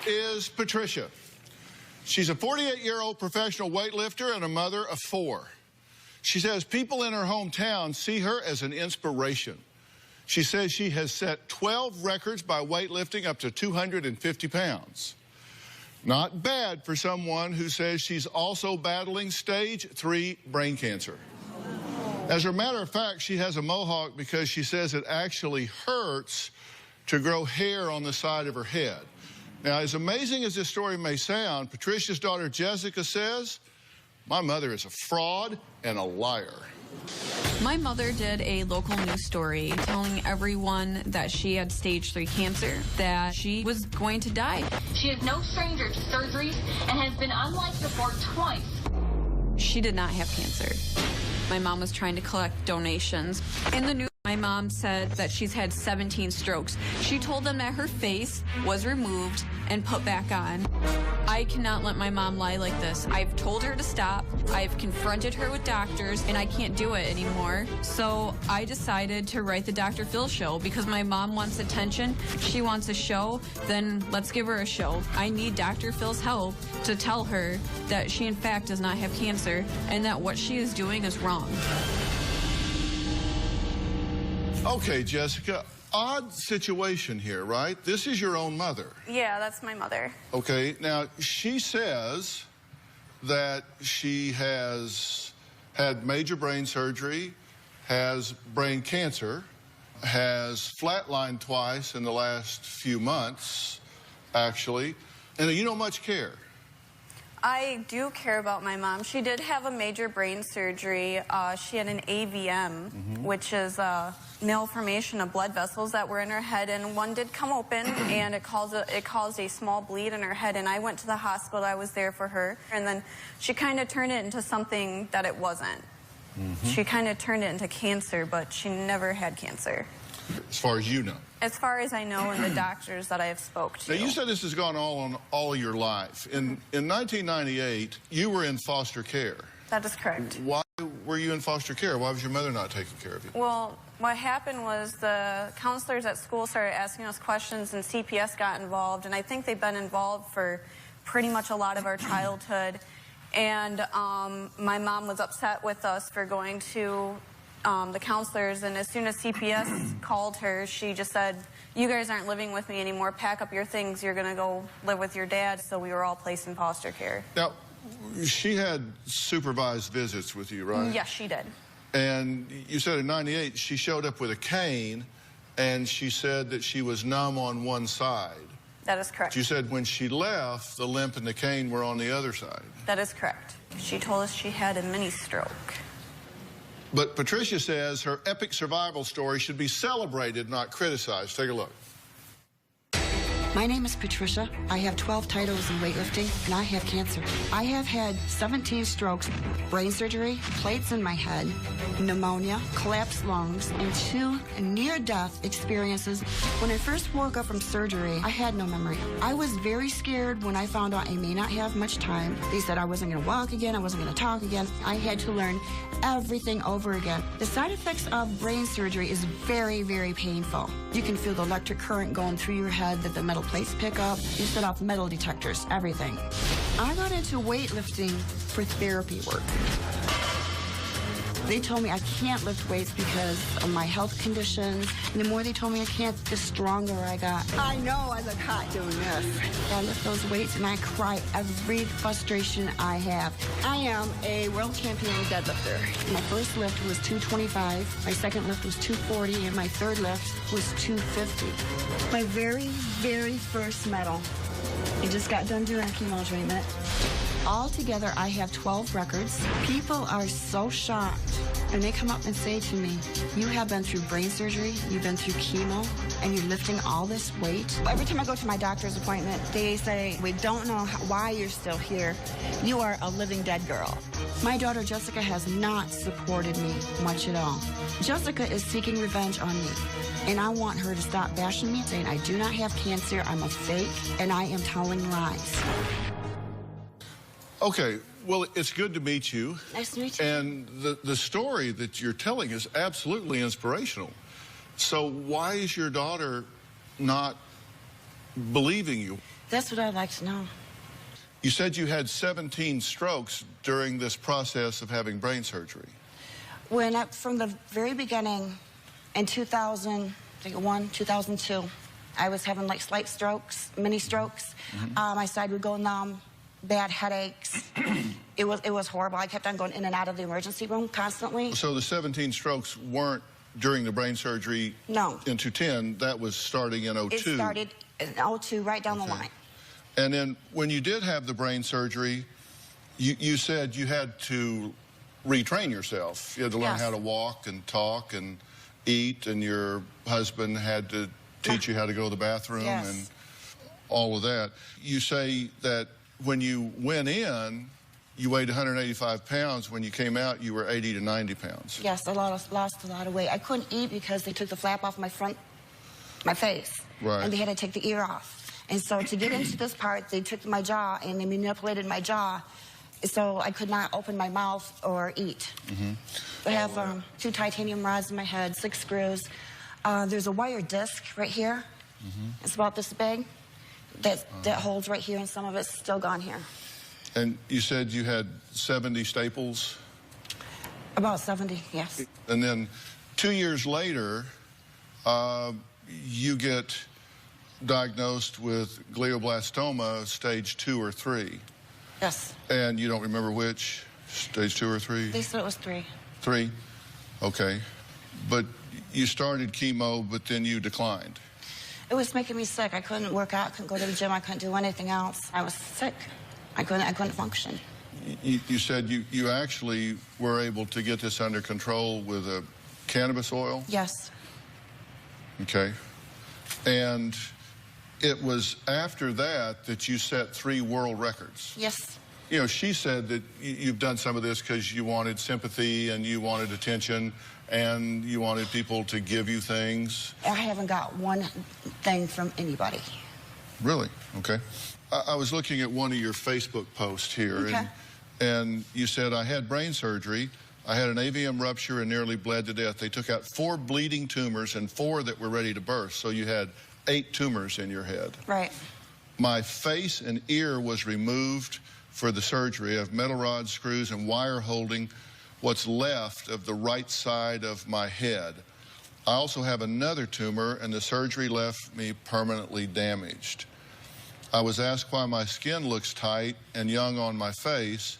Is Patricia. She's a 48-year-old professional weightlifter and a mother of 4. She says people in her hometown see her as an inspiration. She says she has set 12 records by weightlifting up to 250 pounds. Not bad for someone who says she's also battling stage 3 brain cancer. As a matter of fact, she has a mohawk because she says it actually hurts to grow hair on the side of her head. Now, as amazing as this story may sound, Patricia's daughter Jessica says, my mother is a fraud and a liar. My mother did a local news story telling everyone that she had stage 3 cancer, that she was going to die. She is no stranger to surgeries and has been on life support twice. She did not have cancer. My mom was trying to collect donations. In the news, my mom said that she's had 17 strokes. She told them that her face was removed and put back on. I cannot let my mom lie like this. I've told her to stop. I've confronted her with doctors, and I can't do it anymore. So I decided to write the Dr. Phil Show because my mom wants attention. She wants a show. Then let's give her a show. I need Dr. Phil's help to tell her that she, in fact, does not have cancer and that what she is doing is wrong. Okay, Jessica, odd situation here, right? This is your own mother. Yeah, that's my mother. Okay, now she says that she has had major brain surgery, has brain cancer, has flatlined twice in the last few months, actually, and you don't much care. I do care about my mom. She did have a major brain surgery. She had an AVM, which is a malformation of blood vessels that were in her head, and one did come open, and it caused a small bleed in her head, and I went to the hospital. I was there for her, and then she kind of turned it into something that it wasn't. She kind of turned it into cancer, but she never had cancer. As far as you know. As far as I know, and the doctors that I have spoke to. Now, you said this has gone on all your life. In 1998, you were in foster care. That is correct. Why were you in foster care? Why was your mother not taking care of you? Well, what happened was the counselors at school started asking us questions, and CPS got involved, and I think they've been involved for pretty much a lot of our childhood. And my mom was upset with us for going to the counselors, and as soon as CPS called her, she just said, "You guys aren't living with me anymore. Pack up your things. You're going to go live with your dad." So we were all placed in foster care. Now, she had supervised visits with you, right? Yes, she did. And you said in '98 she showed up with a cane, and she said that she was numb on one side. That is correct. You said when she left, the limp and the cane were on the other side. That is correct. She told us she had a mini stroke. But Patricia says her epic survival story should be celebrated, not criticized. Take a look. My name is Patricia. I have 12 titles in weightlifting, and I have cancer. I have had 17 strokes, brain surgery, plates in my head, pneumonia, collapsed lungs, and 2 near-death experiences. When I first woke up from surgery, I had no memory. I was very scared when I found out I may not have much time. They said I wasn't going to walk again, I wasn't going to talk again. I had to learn everything over again. The side effects of brain surgery is very, very painful. You can feel the electric current going through your head that the metal plates pick up. You set off metal detectors, everything. I got into weightlifting for therapy work. They told me I can't lift weights because of my health conditions. And the more they told me I can't, the stronger I got. I know I look hot doing this. I lift those weights and I cry every frustration I have. I am a world champion deadlifter. My first lift was 225, my second lift was 240, and my third lift was 250. My very, very first medal. I just got done doing chemo treatment. Altogether, I have 12 records. People are so shocked, and they come up and say to me, "You have been through brain surgery, you've been through chemo, and you're lifting all this weight?" Every time I go to my doctor's appointment, they say, "We don't know why you're still here. You are a living dead girl." My daughter, Jessica, has not supported me much at all. Jessica is seeking revenge on me, and I want her to stop bashing me, saying I do not have cancer, I'm a fake, and I am telling lies. Okay, well, it's good to meet you. Nice to meet you. And the story that you're telling is absolutely inspirational. So why is your daughter not believing you? That's what I'd like to know. You said you had 17 strokes during this process of having brain surgery. From the very beginning, in 2001, 2002, I was having like slight strokes, mini strokes. My side would go numb. Bad headaches. It was horrible. I kept on going in and out of the emergency room constantly. So the 17 strokes weren't during the brain surgery? No. In 2010, that was starting in 02. It started in 02, right down the line. And then when you did have the brain surgery, you said you had to retrain yourself. You had to learn how to walk and talk and eat, and your husband had to teach you how to go to the bathroom and all of that. You say that when you went in, you weighed 185 pounds. When you came out, you were 80 to 90 pounds. Yes, I lost a lot of weight. I couldn't eat because they took the flap off my face. Right. And they had to take the ear off. And so to get into this part, they took my jaw and they manipulated my jaw. So I could not open my mouth or eat. I have 2 titanium rods in my head, 6 screws. There's a wire disc right here. It's about this big. That holds right here, and some of it's still gone here. And you said you had 70 staples? About 70, yes. And then 2 years later, you get diagnosed with glioblastoma stage 2 or 3. Yes. And you don't remember which? Stage 2 or 3? They said it was 3. 3? Okay. But you started chemo, but then you declined. It was making me sick. I couldn't work out, couldn't go to the gym, I couldn't do anything else. I was sick. I couldn't function. You said you actually were able to get this under control with a cannabis oil? Yes. Okay. And it was after that that you set 3 world records. Yes. You know, she said that you've done some of this because you wanted sympathy and you wanted attention and you wanted people to give you things. I haven't got one thing from anybody. Really? Okay. I was looking at one of your Facebook posts here. Okay. And you said, I had brain surgery. I had an AVM rupture and nearly bled to death. They took out 4 bleeding tumors and 4 that were ready to burst. So you had 8 tumors in your head. Right. My face and ear was removed for the surgery. I have metal rods, screws, and wire holding what's left of the right side of my head. I also have another tumor, and the surgery left me permanently damaged. I was asked why my skin looks tight and young on my face.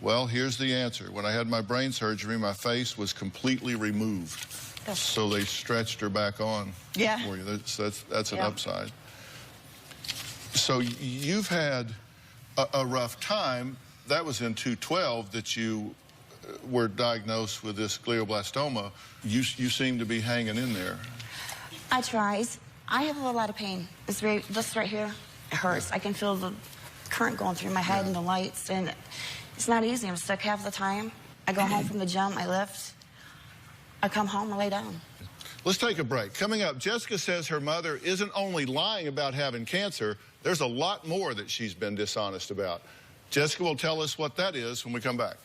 Well, here's the answer. When I had my brain surgery, my face was completely removed. So they stretched her back on for you. That's an upside. So you've had a rough time. That was in 2012 that you were diagnosed with this glioblastoma. You seem to be hanging in there. I tried. I have a lot of pain. It's this right here, it hurts. I can feel the current going through my head and the lights, and it's not easy. I'm sick half the time. I go home from the gym, I lift. I come home, I lay down. Let's take a break. Coming up, Jessica says her mother isn't only lying about having cancer, there's a lot more that she's been dishonest about. Jessica will tell us what that is when we come back.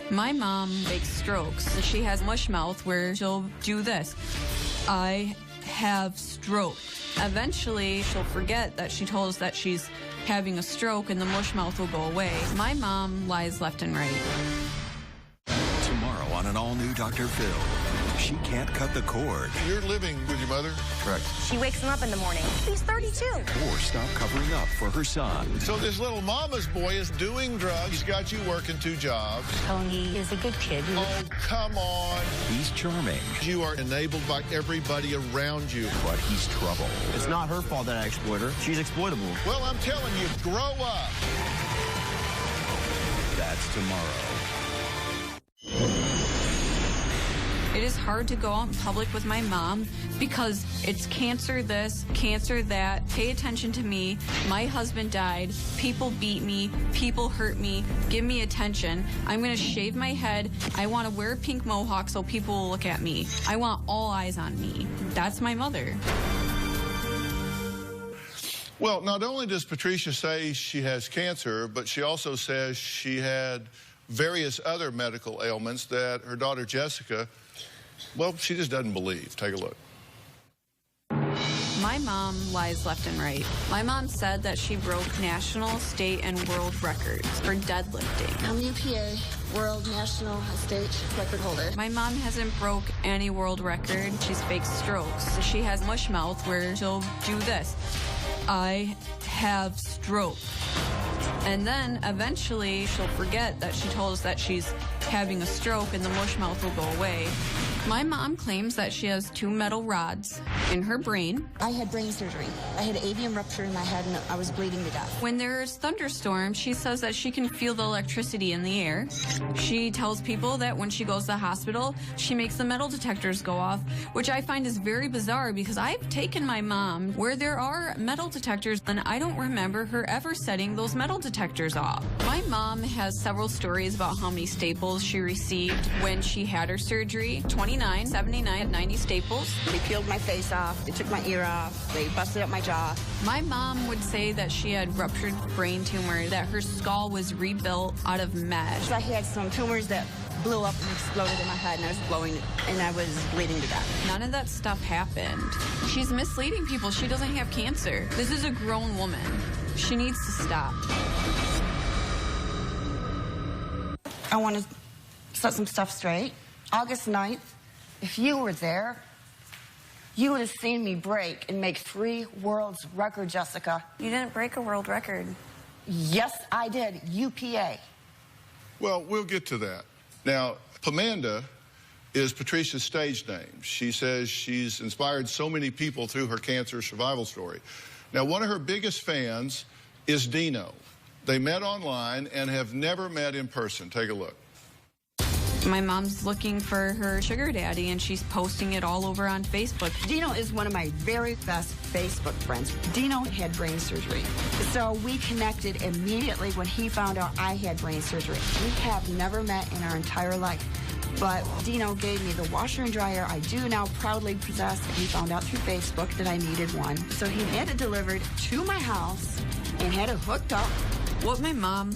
My mom makes strokes. She has mush mouth where she'll do this. I have stroke. Eventually, she'll forget that she told us that she's having a stroke and the mush mouth will go away. My mom lies left and right. Tomorrow on an all-new Dr. Phil. She can't cut the cord. You're living with your mother? Correct. She wakes him up in the morning. He's 32. Or stop covering up for her son. So this little mama's boy is doing drugs. He's got you working 2 jobs. Tony is a good kid. Oh, come on. He's charming. You are enabled by everybody around you. But he's trouble. It's not her fault that I exploit her. She's exploitable. Well, I'm telling you, grow up. That's tomorrow. It is hard to go out in public with my mom because it's cancer this, cancer that. Pay attention to me. My husband died. People beat me. People hurt me. Give me attention. I'm going to shave my head. I want to wear a pink mohawk so people will look at me. I want all eyes on me. That's my mother. Well, not only does Patricia say she has cancer, but she also says she had various other medical ailments that her daughter Jessica, well, she just doesn't believe. Take a look. My mom lies left and right. My mom said that she broke national, state, and world records for deadlifting. I'm UPA, world, national, state record holder. My mom hasn't broke any world record. She's fake strokes. She has mush mouth where she'll do this. I have stroke. And then eventually she'll forget that she told us that she's having a stroke and the mush mouth will go away. My mom claims that she has 2 metal rods in her brain. I had brain surgery. I had an AVM rupture in my head and I was bleeding to death. When there's thunderstorms, she says that she can feel the electricity in the air. She tells people that when she goes to the hospital, she makes the metal detectors go off, which I find is very bizarre because I've taken my mom where there are metal detectors and I don't remember her ever setting those metal detectors off. My mom has several stories about how many staples she received when she had her surgery. 29, 79, 90 staples. They peeled my face off. They took my ear off. They busted up my jaw. My mom would say that she had ruptured brain tumor, that her skull was rebuilt out of mesh. I had some tumors that blew up and exploded in my head, and I was blowing, and I was bleeding to death. None of that stuff happened. She's misleading people. She doesn't have cancer. This is a grown woman. She needs to stop. I want to set some stuff straight. August 9th, if you were there, you would have seen me break and make 3 world's record, Jessica. You didn't break a world record. Yes, I did. UPA. Well, we'll get to that. Now, Pamanda is Patricia's stage name. She says she's inspired so many people through her cancer survival story. Now, one of her biggest fans is Dino. They met online and have never met in person. Take a look. My mom's looking for her sugar daddy, and she's posting it all over on Facebook. Dino is one of my very best Facebook friends. Dino had brain surgery, so we connected immediately when he found out I had brain surgery. We have never met in our entire life, but Dino gave me the washer and dryer I do now proudly possess. He found out through Facebook that I needed one, so he had it delivered to my house and had it hooked up. What my mom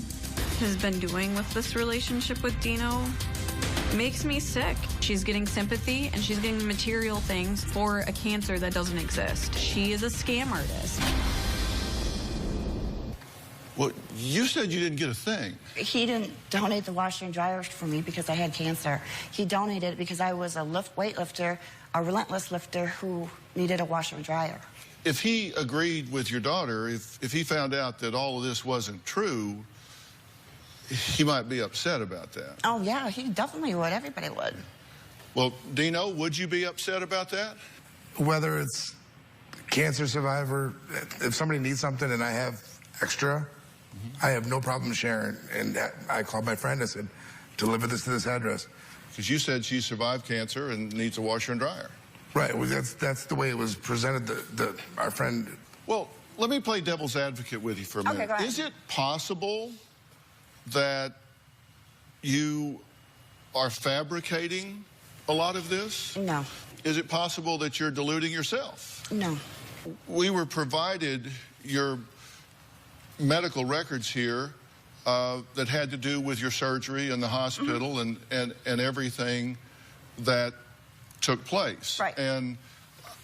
has been doing with this relationship with Dino makes me sick. She's getting sympathy and she's getting material things for a cancer that doesn't exist. She is a scam artist. Well, you said you didn't get a thing. He didn't donate the washer and dryer for me because I had cancer. He donated it because I was a weightlifter, a relentless lifter who needed a washer and dryer. If he agreed with your daughter, if he found out that all of this wasn't true, he might be upset about that. Oh, yeah, he definitely would. Everybody would. Well, Dino, would you be upset about that? Whether it's cancer survivor, if somebody needs something and I have extra, I have no problem sharing. And I called my friend and said, deliver this to this address. Because you said she survived cancer and needs a washer and dryer. Right. Well, that's the way it was presented. Our friend. Well, let me play devil's advocate with you for a minute. Okay, go ahead. Is it possible that you are fabricating a lot of this? No. Is it possible that you're deluding yourself? No. We were provided your medical records here that had to do with your surgery and the hospital and everything that took place. Right. And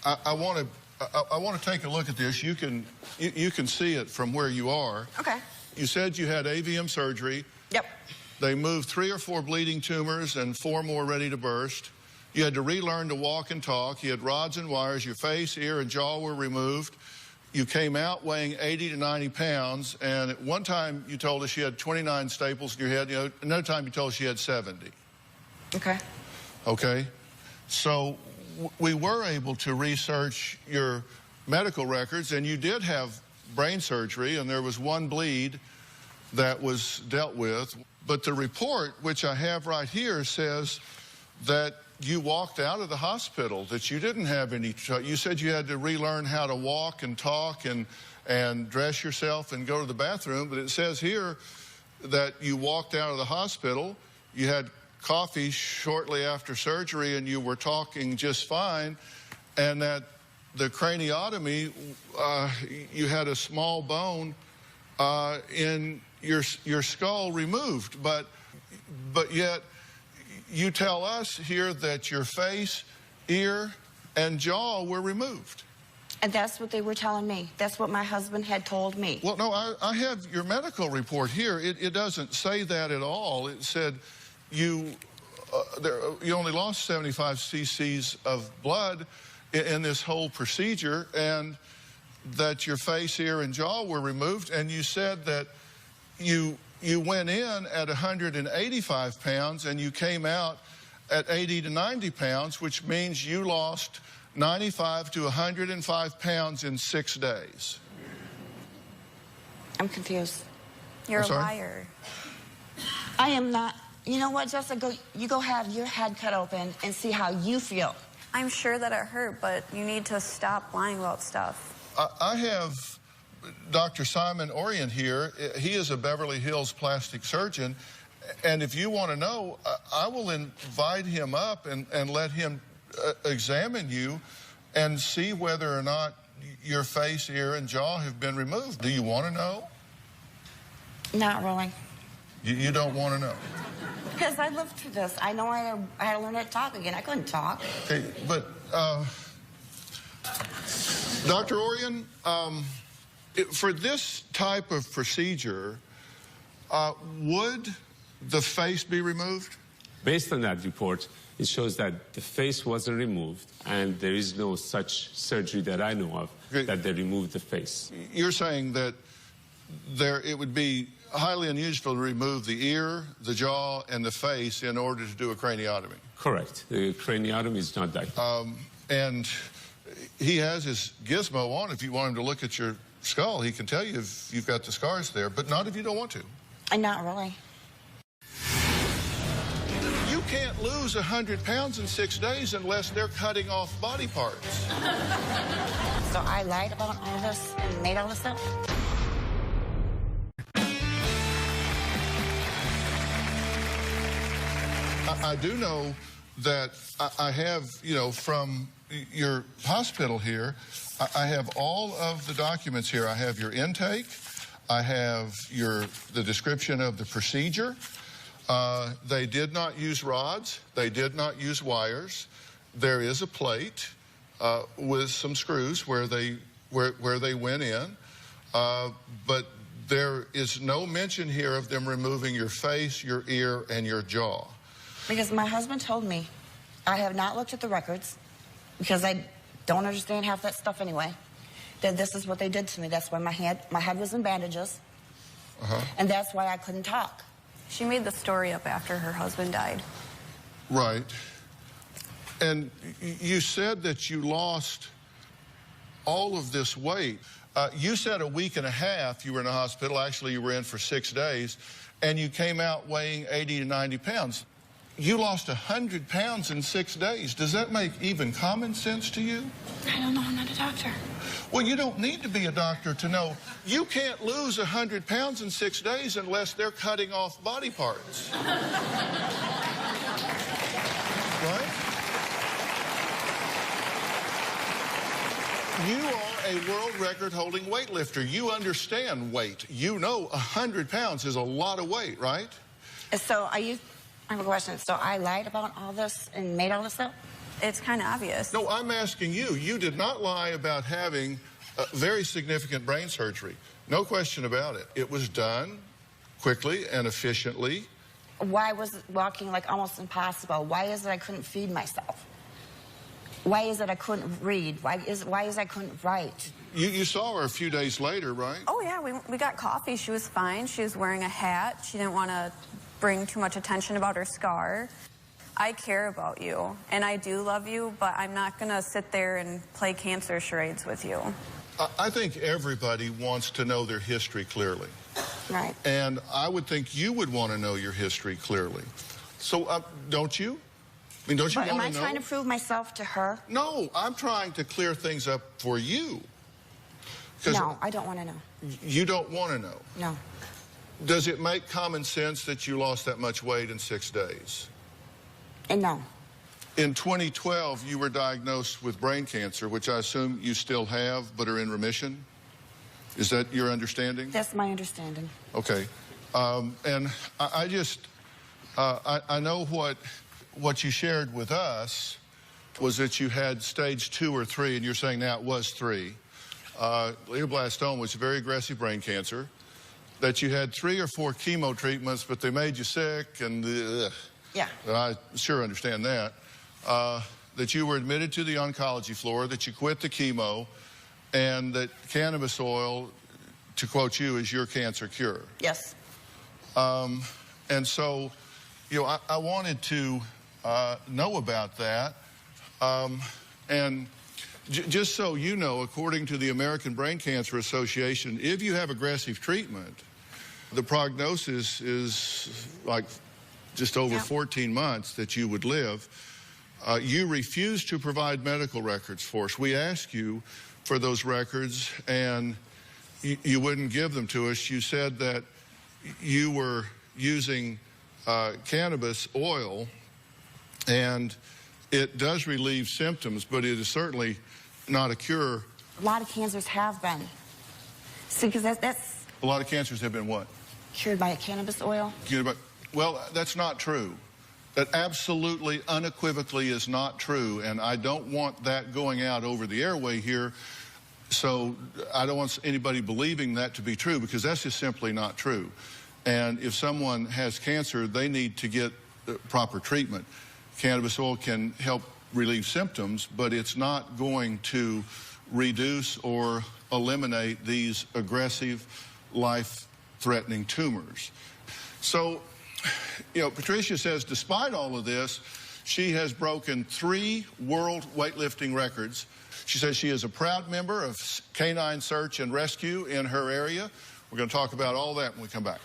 I want to take a look at this. You can see it from where you are. Okay. You said you had AVM surgery. Yep. They moved 3 or 4 bleeding tumors and 4 more ready to burst. You had to relearn to walk and talk. You had rods and wires. Your face, ear, and jaw were removed. You came out weighing 80 to 90 pounds. And at one time, you told us you had 29 staples in your head. You know, another time, you told us you had 70. Okay. Okay. So we were able to research your medical records, and you did have brain surgery, and there was 1 bleed that was dealt with. But the report, which I have right here, says that you walked out of the hospital, that you didn't have any you said you had to relearn how to walk and talk and dress yourself and go to the bathroom, but it says here that you walked out of the hospital, you had coffee shortly after surgery, and you were talking just fine, and that the craniotomy, you had a small bone in your skull removed, but yet you tell us here that your face, ear, and jaw were removed. And that's what they were telling me. That's what my husband had told me. Well, no, I have your medical report here. It doesn't say that at all. It said you only lost 75 cc's of blood in this whole procedure, and that your face, ear, and jaw were removed, and you said that you went in at 185 pounds and you came out at 80 to 90 pounds, which means you lost 95 to 105 pounds in 6 days. I'm confused. You're a liar. I am not. You know what, Jessica? You go have your head cut open and see how you feel. I'm sure that it hurt, but you need to stop lying about stuff. I have Dr. Simon Orient here. He is a Beverly Hills plastic surgeon, and if you want to know, I will invite him up and let him examine you and see whether or not your face, ear, and jaw have been removed. Do you want to know? Not really. You don't want to know? Because I lived through this. I know I had to learn how to talk again. I couldn't talk. Okay, but Dr. Orient, for this type of procedure, would the face be removed? Based on that report, it shows that the face wasn't removed, and there is no such surgery that I know of that they removed the face. You're saying that it would be highly unusual to remove the ear, the jaw, and the face in order to do a craniotomy? Correct. The craniotomy is not that. And he has his gizmo on. If you want him to look at your skull, he can tell you if you've got the scars there, but not if you don't want to. Not really. You can't lose 100 pounds in 6 days unless they're cutting off body parts. So I lied about all this and made all this up? I do know that I have, you know, from your hospital here, I have all of the documents here. I have your intake. I have the description of the procedure. They did not use rods. They did not use wires. There is a plate with some screws where they went in, but there is no mention here of them removing your face, your ear, and your jaw. Because my husband told me, I have not looked at the records, because I don't understand half that stuff anyway, that this is what they did to me. That's why my head was in bandages, and that's why I couldn't talk. She made the story up after her husband died. Right. And you said that you lost all of this weight. You said a week and a half you were in the hospital. Actually, you were in for 6 days, and you came out weighing 80 to 90 pounds. You lost 100 pounds in 6 days. Does that make even common sense to you? I don't know. I'm not a doctor. Well, you don't need to be a doctor to know. You can't lose 100 pounds in 6 days unless they're cutting off body parts. Right? You are a world record-holding weightlifter. You understand weight. You know 100 pounds is a lot of weight, right? So I have a question. So I lied about all this and made all this up? It's kind of obvious. No, I'm asking you. You did not lie about having very significant brain surgery. No question about it. It was done quickly and efficiently. Why was walking like almost impossible? Why is it I couldn't feed myself? Why is it I couldn't read? Why is I couldn't write? You saw her a few days later, right? Oh, yeah. We got coffee. She was fine. She was wearing a hat. She didn't want to bring too much attention about her scar. I care about you, and I do love you, but I'm not going to sit there and play cancer charades with you. I think everybody wants to know their history clearly. Right. And I would think you would want to know your history clearly. So, don't you? I mean, don't you want to know? Am I trying to prove myself to her? No, I'm trying to clear things up for you. No, I don't want to know. You don't want to know? No. Does it make common sense that you lost that much weight in 6 days? No. In 2012, you were diagnosed with brain cancer, which I assume you still have, but are in remission? Is that your understanding? That's my understanding. Okay. And I know what you shared with us was that you had stage 2 or 3, and you're saying now it was 3. Glioblastoma was a very aggressive brain cancer, that you had 3 or 4 chemo treatments, but they made you sick, and yeah, I sure understand that. That you were admitted to the oncology floor, that you quit the chemo, and that cannabis oil, to quote you, is your cancer cure. Yes. And so, you know, I wanted to know about that. And just so you know, according to the American Brain Cancer Association, if you have aggressive treatment, the prognosis is like just over 14 months that you would live. You refused to provide medical records for us. We asked you for those records, and you wouldn't give them to us. You said that you were using cannabis oil, and it does relieve symptoms, but it is certainly not a cure. A lot of cancers have been. See, because that's... A lot of cancers have been what? Cured by cannabis oil. Well, that's not true. That absolutely, unequivocally is not true, and I don't want that going out over the airway here, so I don't want anybody believing that to be true, because that's just simply not true. And if someone has cancer, they need to get proper treatment. Cannabis oil can help relieve symptoms, but it's not going to reduce or eliminate these aggressive, life-threatening tumors. So, you know, Patricia says despite all of this, she has broken 3 world weightlifting records. She says she is a proud member of Canine Search and Rescue in her area. We're going to talk about all that when we come back.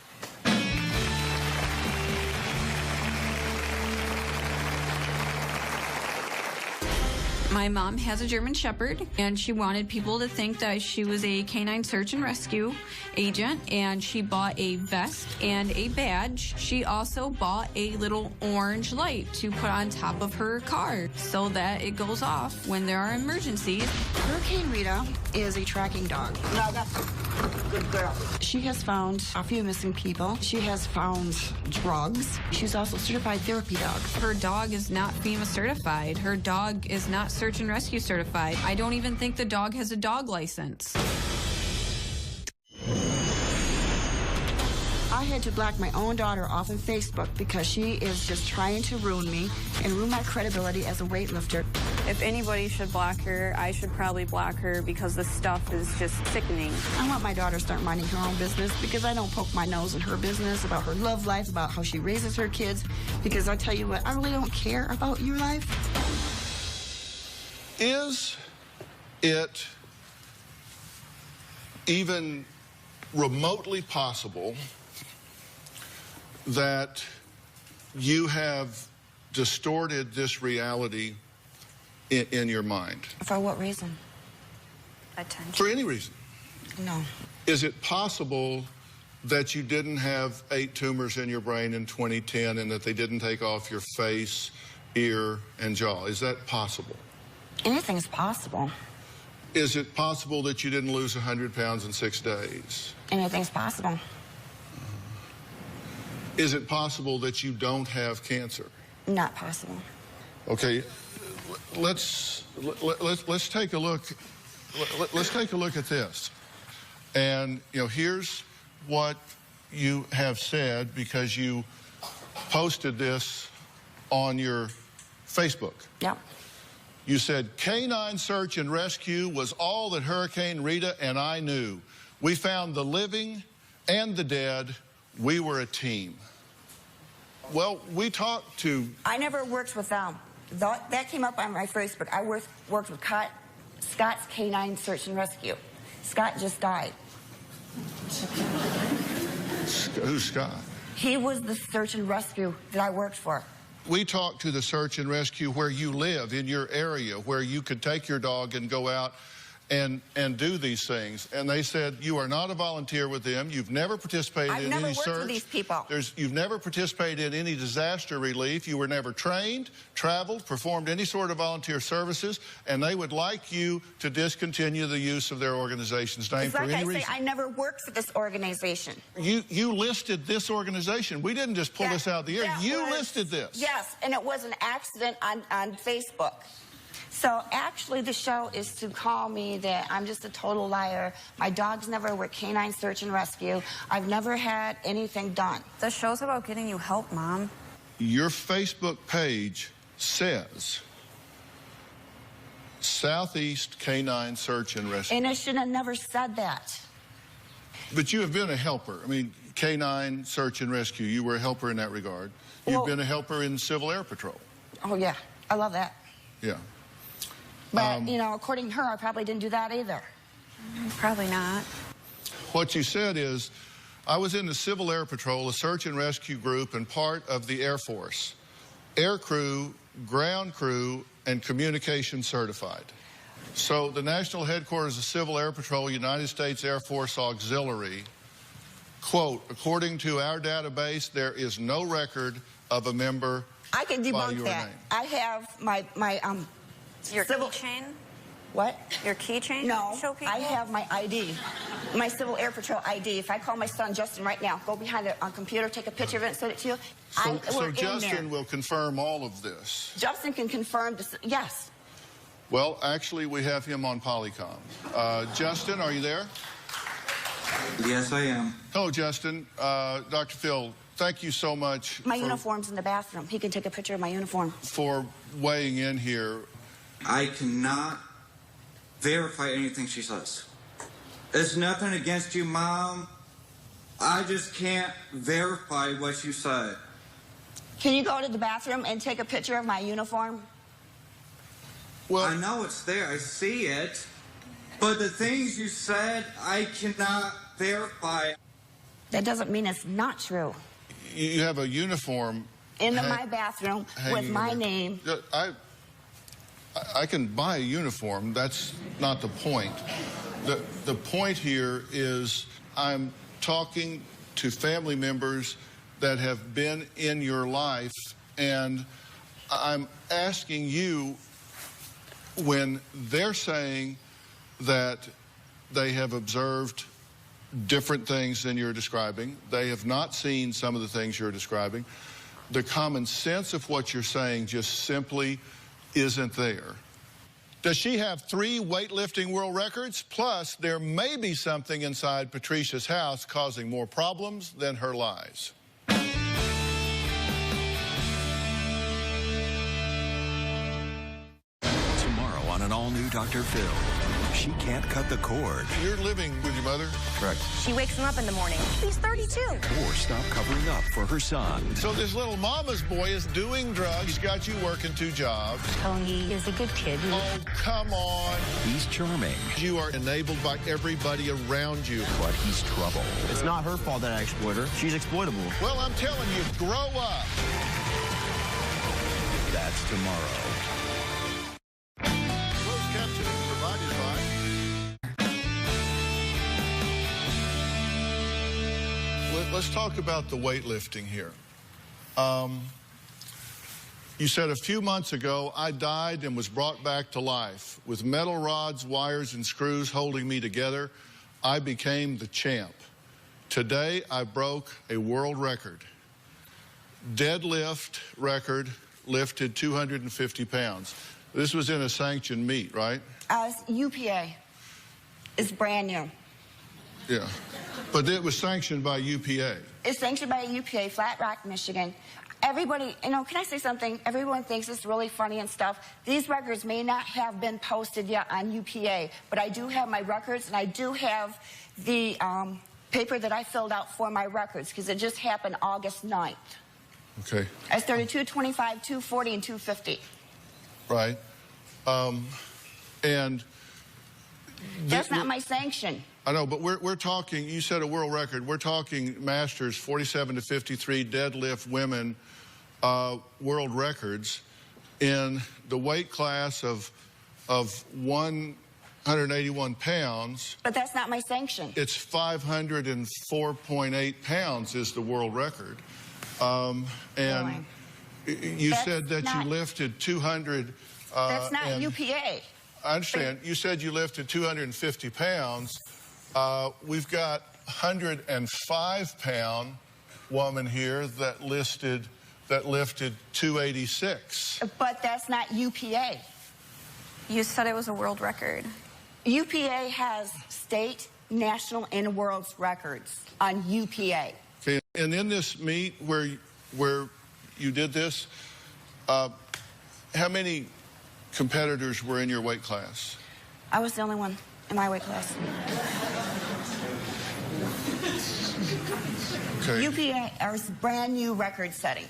My mom has a German Shepherd, and she wanted people to think that she was a canine search and rescue agent, and she bought a vest and a badge. She also bought a little orange light to put on top of her car so that it goes off when there are emergencies. Hurricane Rita is a tracking dog. No, that's a good girl. She has found a few missing people. She has found drugs. She's also a certified therapy dog. Her dog is not FEMA certified. Her dog is not search and rescue certified. I don't even think the dog has a dog license. I had to block my own daughter off of Facebook because she is just trying to ruin me and ruin my credibility as a weightlifter. If anybody should block her, I should probably block her because the stuff is just sickening. I want my daughter to start minding her own business because I don't poke my nose in her business about her love life, about how she raises her kids, because I tell you what, I really don't care about your life. Is it even remotely possible that you have distorted this reality in your mind? For what reason? Attention. For any reason. No. Is it possible that you didn't have 8 tumors in your brain in 2010 and that they didn't take off your face, ear, and jaw? Is that possible? Anything's possible. Is it possible that you didn't lose 100 pounds in 6 days? Anything's possible. Is it possible that you don't have cancer? Not possible. Okay, let's take a look. Let's take a look at this. And you know, here's what you have said because you posted this on your Facebook. Yep. You said, Canine Search and Rescue was all that Hurricane Rita and I knew. We found the living and the dead. We were a team. Well, we talked to... I never worked with them. That came up on my Facebook. I worked with Scott's Canine Search and Rescue. Scott just died. Who's Scott? He was the search and rescue that I worked for. We talked to the search and rescue where you live, in your area, where you could take your dog and go out and do these things. And they said, you are not a volunteer with them. You've never participated in any search. I've never worked with these people. You've never participated in any disaster relief. You were never trained, traveled, performed any sort of volunteer services, and they would like you to discontinue the use of their organization's name for any reason. It's like I never worked for this organization. You listed this organization. We didn't just pull this out of the air. You listed this. Yes, and it was an accident on Facebook. So actually the show is to call me that I'm just a total liar. My dogs never were Canine Search and Rescue. I've never had anything done. The show's about getting you help, Mom. Your Facebook page says Southeast Canine Search and Rescue. And I should have never said that. But you have been a helper. I mean, Canine Search and Rescue, you were a helper in that regard. You've been a helper in Civil Air Patrol. Oh, yeah. I love that. Yeah. But, you know, according to her, I probably didn't do that either. Probably not. What you said is, I was in the Civil Air Patrol, a search and rescue group, and part of the Air Force. Air crew, ground crew, and communication certified. So the national headquarters of Civil Air Patrol, United States Air Force Auxiliary, quote, according to our database, there is no record of a member I can debunk that. Name. I have your keychain? What? Your keychain? No, show people? I have my ID, my Civil Air Patrol ID. If I call my son Justin right now, go behind a computer, take a picture of it, and send it to you. So Justin will confirm all of this. Justin can confirm this. Yes. Well, actually, we have him on Polycom. Justin, are you there? Yes, I am. Hello, Justin. Dr. Phil, thank you so much. My uniform's in the bathroom. He can take a picture of my uniform. For weighing in here. I cannot verify anything she says. It's nothing against you, Mom. I just can't verify what you said. Can you go to the bathroom and take a picture of my uniform? Well, I know it's there. I see it. But the things you said, I cannot verify. That doesn't mean it's not true. You have a uniform in my bathroom with my name. I can buy a uniform. That's not the point. The point here is I'm talking to family members that have been in your life, and I'm asking you, when they're saying that they have observed different things than you're describing, they have not seen some of the things you're describing, the common sense of what you're saying just simply isn't there. Does she have 3 weightlifting world records? Plus, there may be something inside Patricia's house causing more problems than her lies. Tomorrow on an all-new Dr. Phil. She can't cut the cord. You're living with your mother? Correct. She wakes him up in the morning. He's 32. Or stop covering up for her son. So this little mama's boy is doing drugs. He's got you working 2 jobs. Tony is a good kid. Oh, come on. He's charming. You are enabled by everybody around you. But he's trouble. It's not her fault that I exploit her. She's exploitable. Well, I'm telling you, grow up. That's tomorrow. Let's talk about the weightlifting here. You said a few months ago, I died and was brought back to life. With metal rods, wires, and screws holding me together, I became the champ. Today, I broke a world record. Deadlift record, lifted 250 pounds. This was in a sanctioned meet, right? UPA. It's brand new. Yeah. But it was sanctioned by UPA. It's sanctioned by UPA, Flat Rock, Michigan. Everybody, can I say something? Everyone thinks it's really funny and stuff. These records may not have been posted yet on UPA, but I do have my records, and I do have the paper that I filled out for my records, because it just happened August 9th. Okay. I started 225, 240, and 250. Right. And that's not my sanction. I know, but we're talking, you said a world record, we're talking masters 47 to 53 deadlift women world records in the weight class of 181 pounds. But that's not my sanction. It's 504.8 pounds is the world record. And you said that you lifted 200. That's not UPA. I understand. You said you lifted 250 pounds. We've got 105-pound woman here that lifted 286. But that's not UPA. You said it was a world record. UPA has state, national, and world records on UPA. Okay, and in this meet where you did this, how many competitors were in your weight class? I was the only one in my weight class. Okay. UPA is brand new record setting.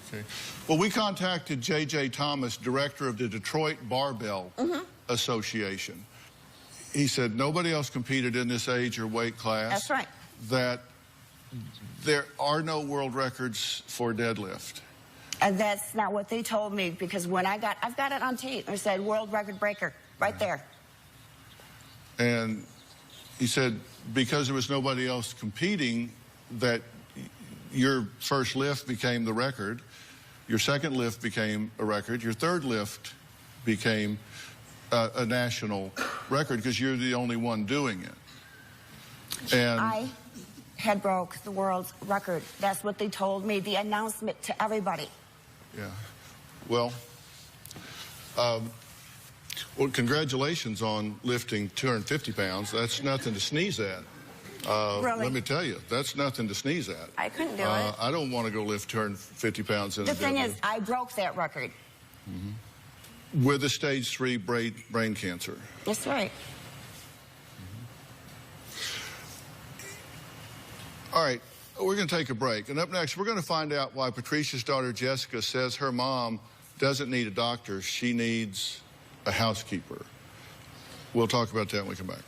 Okay. Well, we contacted J.J. Thomas, director of the Detroit Barbell Association. He said nobody else competed in this age or weight class. That's right. That there are no world records for deadlift. And that's not what they told me, because when I've got it on tape. It said world record breaker right there. And he said because there was nobody else competing, that your first lift became the record, your second lift became a record, your third lift became a national record because you're the only one doing it. And I had broke the world record. That's what they told me, the announcement to everybody. Yeah. Well, congratulations on lifting 250 pounds. That's nothing to sneeze at. Let me tell you, that's nothing to sneeze at. I couldn't do it. I don't want to go lift 250 pounds in The a thing deadlift. is, I broke that record. With a stage 3 brain cancer. That's right. All right, we're going to take a break. And up next, we're going to find out why Patricia's daughter, Jessica, says her mom doesn't need a doctor. She needs a housekeeper. We'll talk about that when we come back.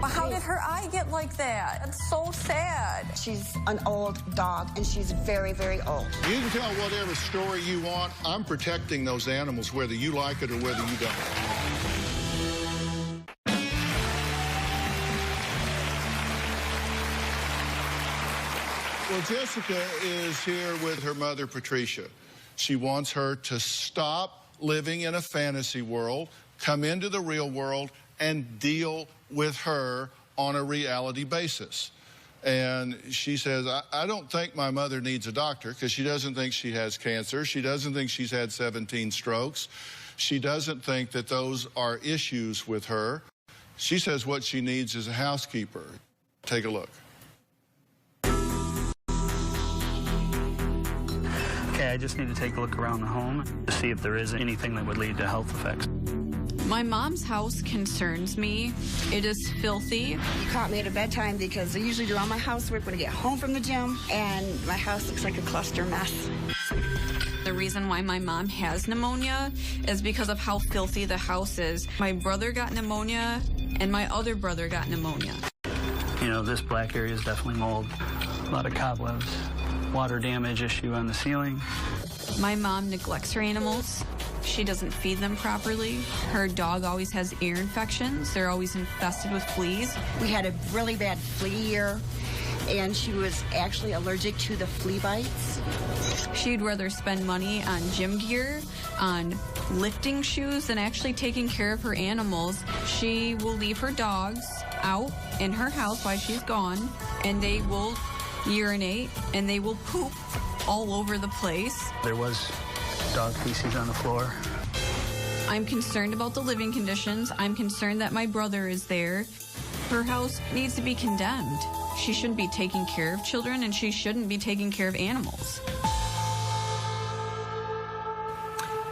How did her eye get like that? That's so sad. She's an old dog, and she's very, very old. You can tell whatever story you want. I'm protecting those animals, whether you like it or whether you don't. Well, Jessica is here with her mother, Patricia. She wants her to stop living in a fantasy world, come into the real world, and deal with her on a reality basis. And she says, I don't think my mother needs a doctor because she doesn't think she has cancer. She doesn't think she's had 17 strokes. She doesn't think that those are issues with her. She says what she needs is a housekeeper. Take a look. Okay, I just need to take a look around the home to see if there is anything that would lead to health effects. My mom's house concerns me. It is filthy. You caught me at a bedtime because I usually do all my housework when I get home from the gym, and my house looks like a cluster mess. The reason why my mom has pneumonia is because of how filthy the house is. My brother got pneumonia, and my other brother got pneumonia. You know, this black area is definitely mold. A lot of cobwebs. Water damage issue on the ceiling. My mom neglects her animals. She doesn't feed them properly. Her dog always has ear infections. They're always infested with fleas. We had a really bad flea year, and she was actually allergic to the flea bites. She'd rather spend money on gym gear, on lifting shoes, than actually taking care of her animals. She will leave her dogs out in her house while she's gone, and they will urinate and they will poop all over the place. There was dog feces on the floor. I'm concerned about the living conditions. I'm concerned that my brother is there. Her house needs to be condemned. She shouldn't be taking care of children, and she shouldn't be taking care of animals.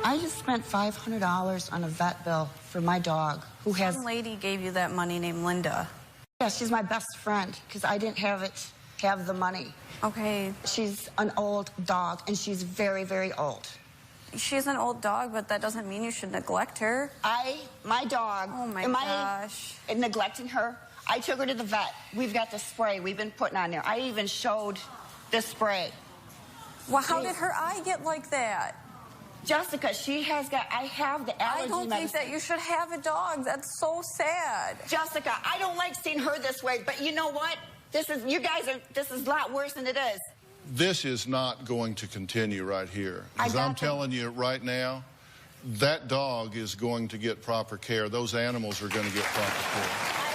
I just spent $500 on a vet bill for my dog who has... Some lady gave you that money named Linda. Yeah, she's my best friend because I didn't have the money. Okay. She's an old dog, and she's very, very old. She's an old dog, but that doesn't mean you should neglect her. My dog... Oh, my gosh. Am I neglecting her? I took her to the vet. We've got the spray we've been putting on there. I even showed the spray. Well, how did her eye get like that? Jessica, I have the allergy I don't think that you should have a dog. That's so sad. Jessica, I don't like seeing her this way, but you know what? This is a lot worse than it is. This is not going to continue right here. As I'm telling you right now, that dog is going to get proper care. Those animals are going to get proper care. I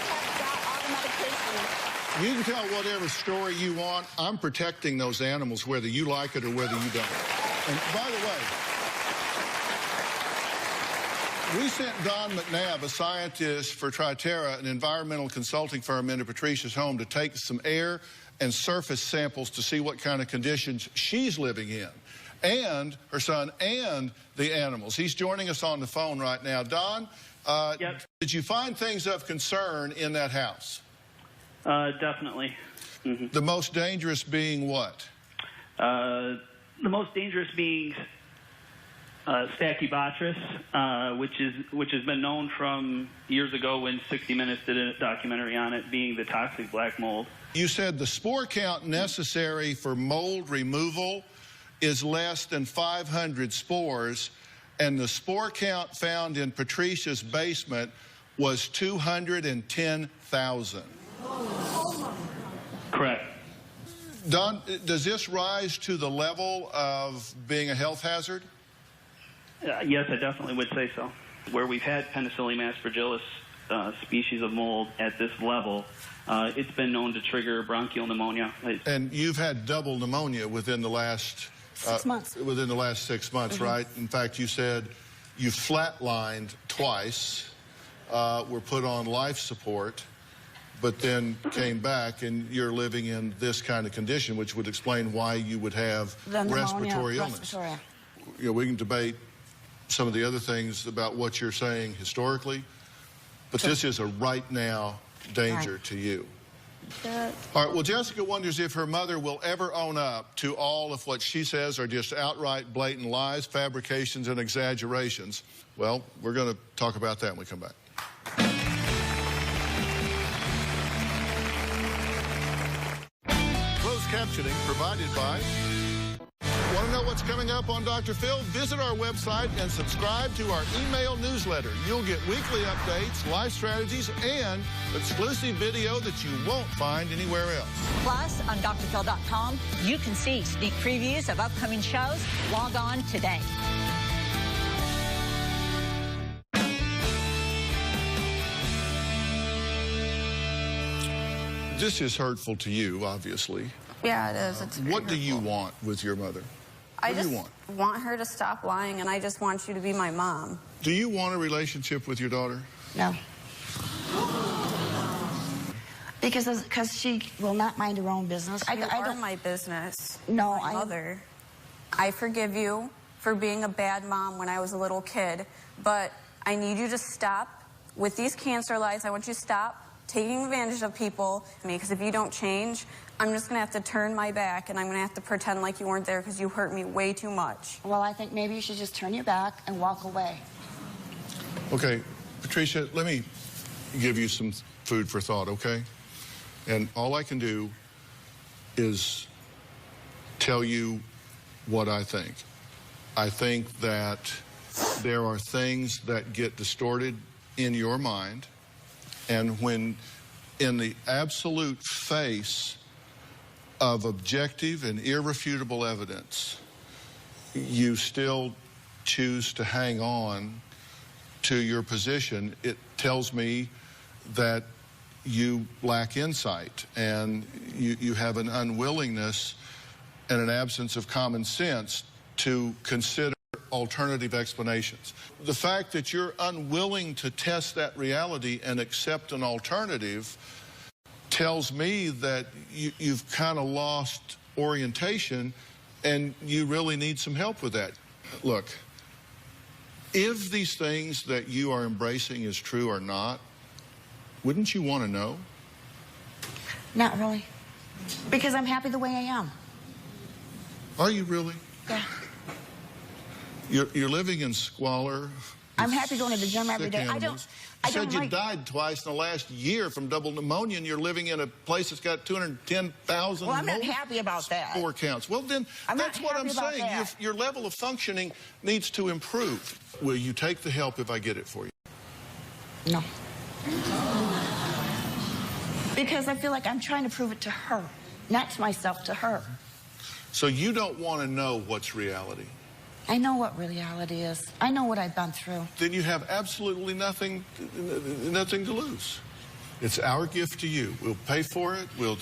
have got all the medication. You can tell whatever story you want. I'm protecting those animals, whether you like it or whether you don't. And by the way, we sent Don McNabb, a scientist for Triterra, an environmental consulting firm, into Patricia's home to take some air and surface samples to see what kind of conditions she's living in, and her son and the animals. He's joining us on the phone right now. Don, did you find things of concern in that house? Definitely. Mm-hmm. The most dangerous being what? The most dangerous being Stachybotrys, which has been known from years ago when 60 Minutes did a documentary on it, being the toxic black mold. You said the spore count necessary for mold removal is less than 500 spores, and the spore count found in Patricia's basement was 210,000. Correct. Don, does this rise to the level of being a health hazard? Yes, I definitely would say so. Where we've had Penicillium aspergillus species of mold at this level, it's been known to trigger bronchial pneumonia. And you've had double pneumonia within the last 6 months. Within the last 6 months, right? In fact, you said you flatlined twice, were put on life support, but then came back, and you're living in this kind of condition, which would explain why you would have respiratory illness. You know, we can debate some of the other things about what you're saying historically, but this is a right now danger to you. All right, well, Jessica wonders if her mother will ever own up to all of what she says are just outright blatant lies, fabrications, and exaggerations. Well, we're going to talk about that when we come back. Closed captioning provided by... Want to know what's coming up on Dr. Phil? Visit our website and subscribe to our email newsletter. You'll get weekly updates, life strategies, and exclusive video that you won't find anywhere else. Plus, on drphil.com, you can see sneak previews of upcoming shows. Log on today. This is hurtful to you, obviously. Yeah, it is. It's what do you want with your mother? What do you want her to stop lying, and I just want you to be my mom. Do you want a relationship with your daughter? No. Because she will not mind her own business. You are my business. No, my mother. I forgive you for being a bad mom when I was a little kid, but I need you to stop with these cancer lies. I want you to stop taking advantage of people, because if you don't change, I'm just going to have to turn my back, and I'm going to have to pretend like you weren't there because you hurt me way too much. Well, I think maybe you should just turn your back and walk away. Okay, Patricia, let me give you some food for thought, okay? And all I can do is tell you what I think. I think that there are things that get distorted in your mind, and when in the absolute face of objective and irrefutable evidence, you still choose to hang on to your position, it tells me that you lack insight, and you have an unwillingness and an absence of common sense to consider alternative explanations. The fact that you're unwilling to test that reality and accept an alternative tells me that you've kind of lost orientation, and you really need some help with that. Look, if these things that you are embracing is true or not, wouldn't you want to know? Not really. Because I'm happy the way I am. Are you really? Yeah. You're living in squalor. I'm happy going to the gym every day. You said you died twice in the last year from double pneumonia, and you're living in a place that's got 210,000 Well, I'm not happy about that. Spore counts. Well, then that's what I'm saying. Your level of functioning needs to improve. Will you take the help if I get it for you? No. Because I feel like I'm trying to prove it to her, not to myself, to her. So you don't want to know what's reality? I know what reality is. I know what I've been through. Then you have absolutely nothing to lose. It's our gift to you. We'll pay for it. We'll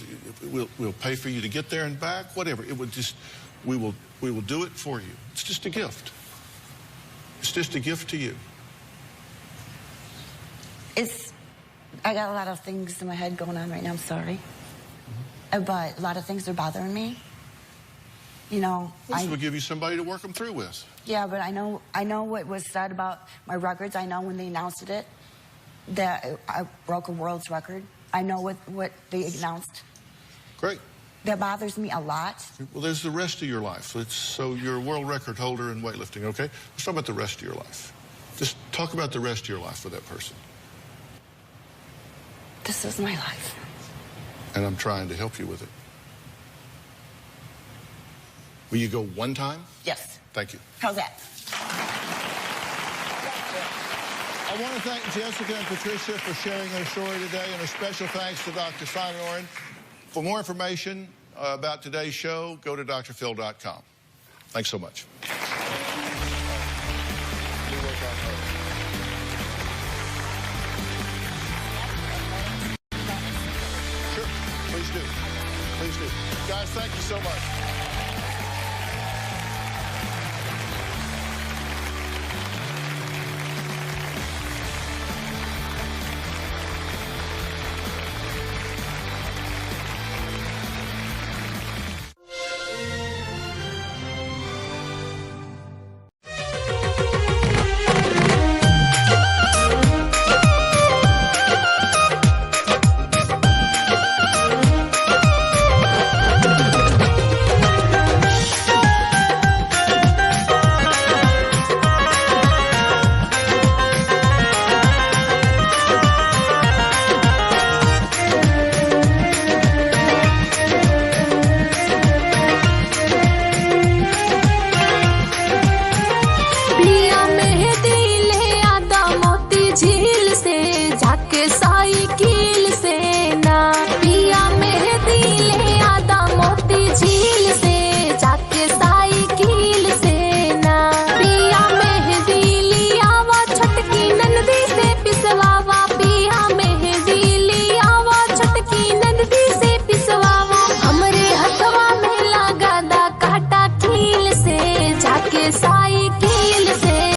pay for you to get there and back. Whatever. It would just we will do it for you. It's just a gift. It's just a gift to you. I got a lot of things in my head going on right now. I'm sorry, but a lot of things are bothering me. You know, this will give you somebody to work them through with. Yeah, but I know what was said about my records. I know when they announced it, that I broke a world's record. I know what they announced. Great. That bothers me a lot. Well, there's the rest of your life. So you're a world record holder in weightlifting, okay? Let's talk about the rest of your life. Just talk about the rest of your life with that person. This is my life. And I'm trying to help you with it. Will you go one time? Yes. Thank you. How's that? I want to thank Jessica and Patricia for sharing their story today, and a special thanks to Dr. Simon Oren. For more information about today's show, go to drphil.com. Thanks so much. Sure, please do. Please do. Guys, thank you so much.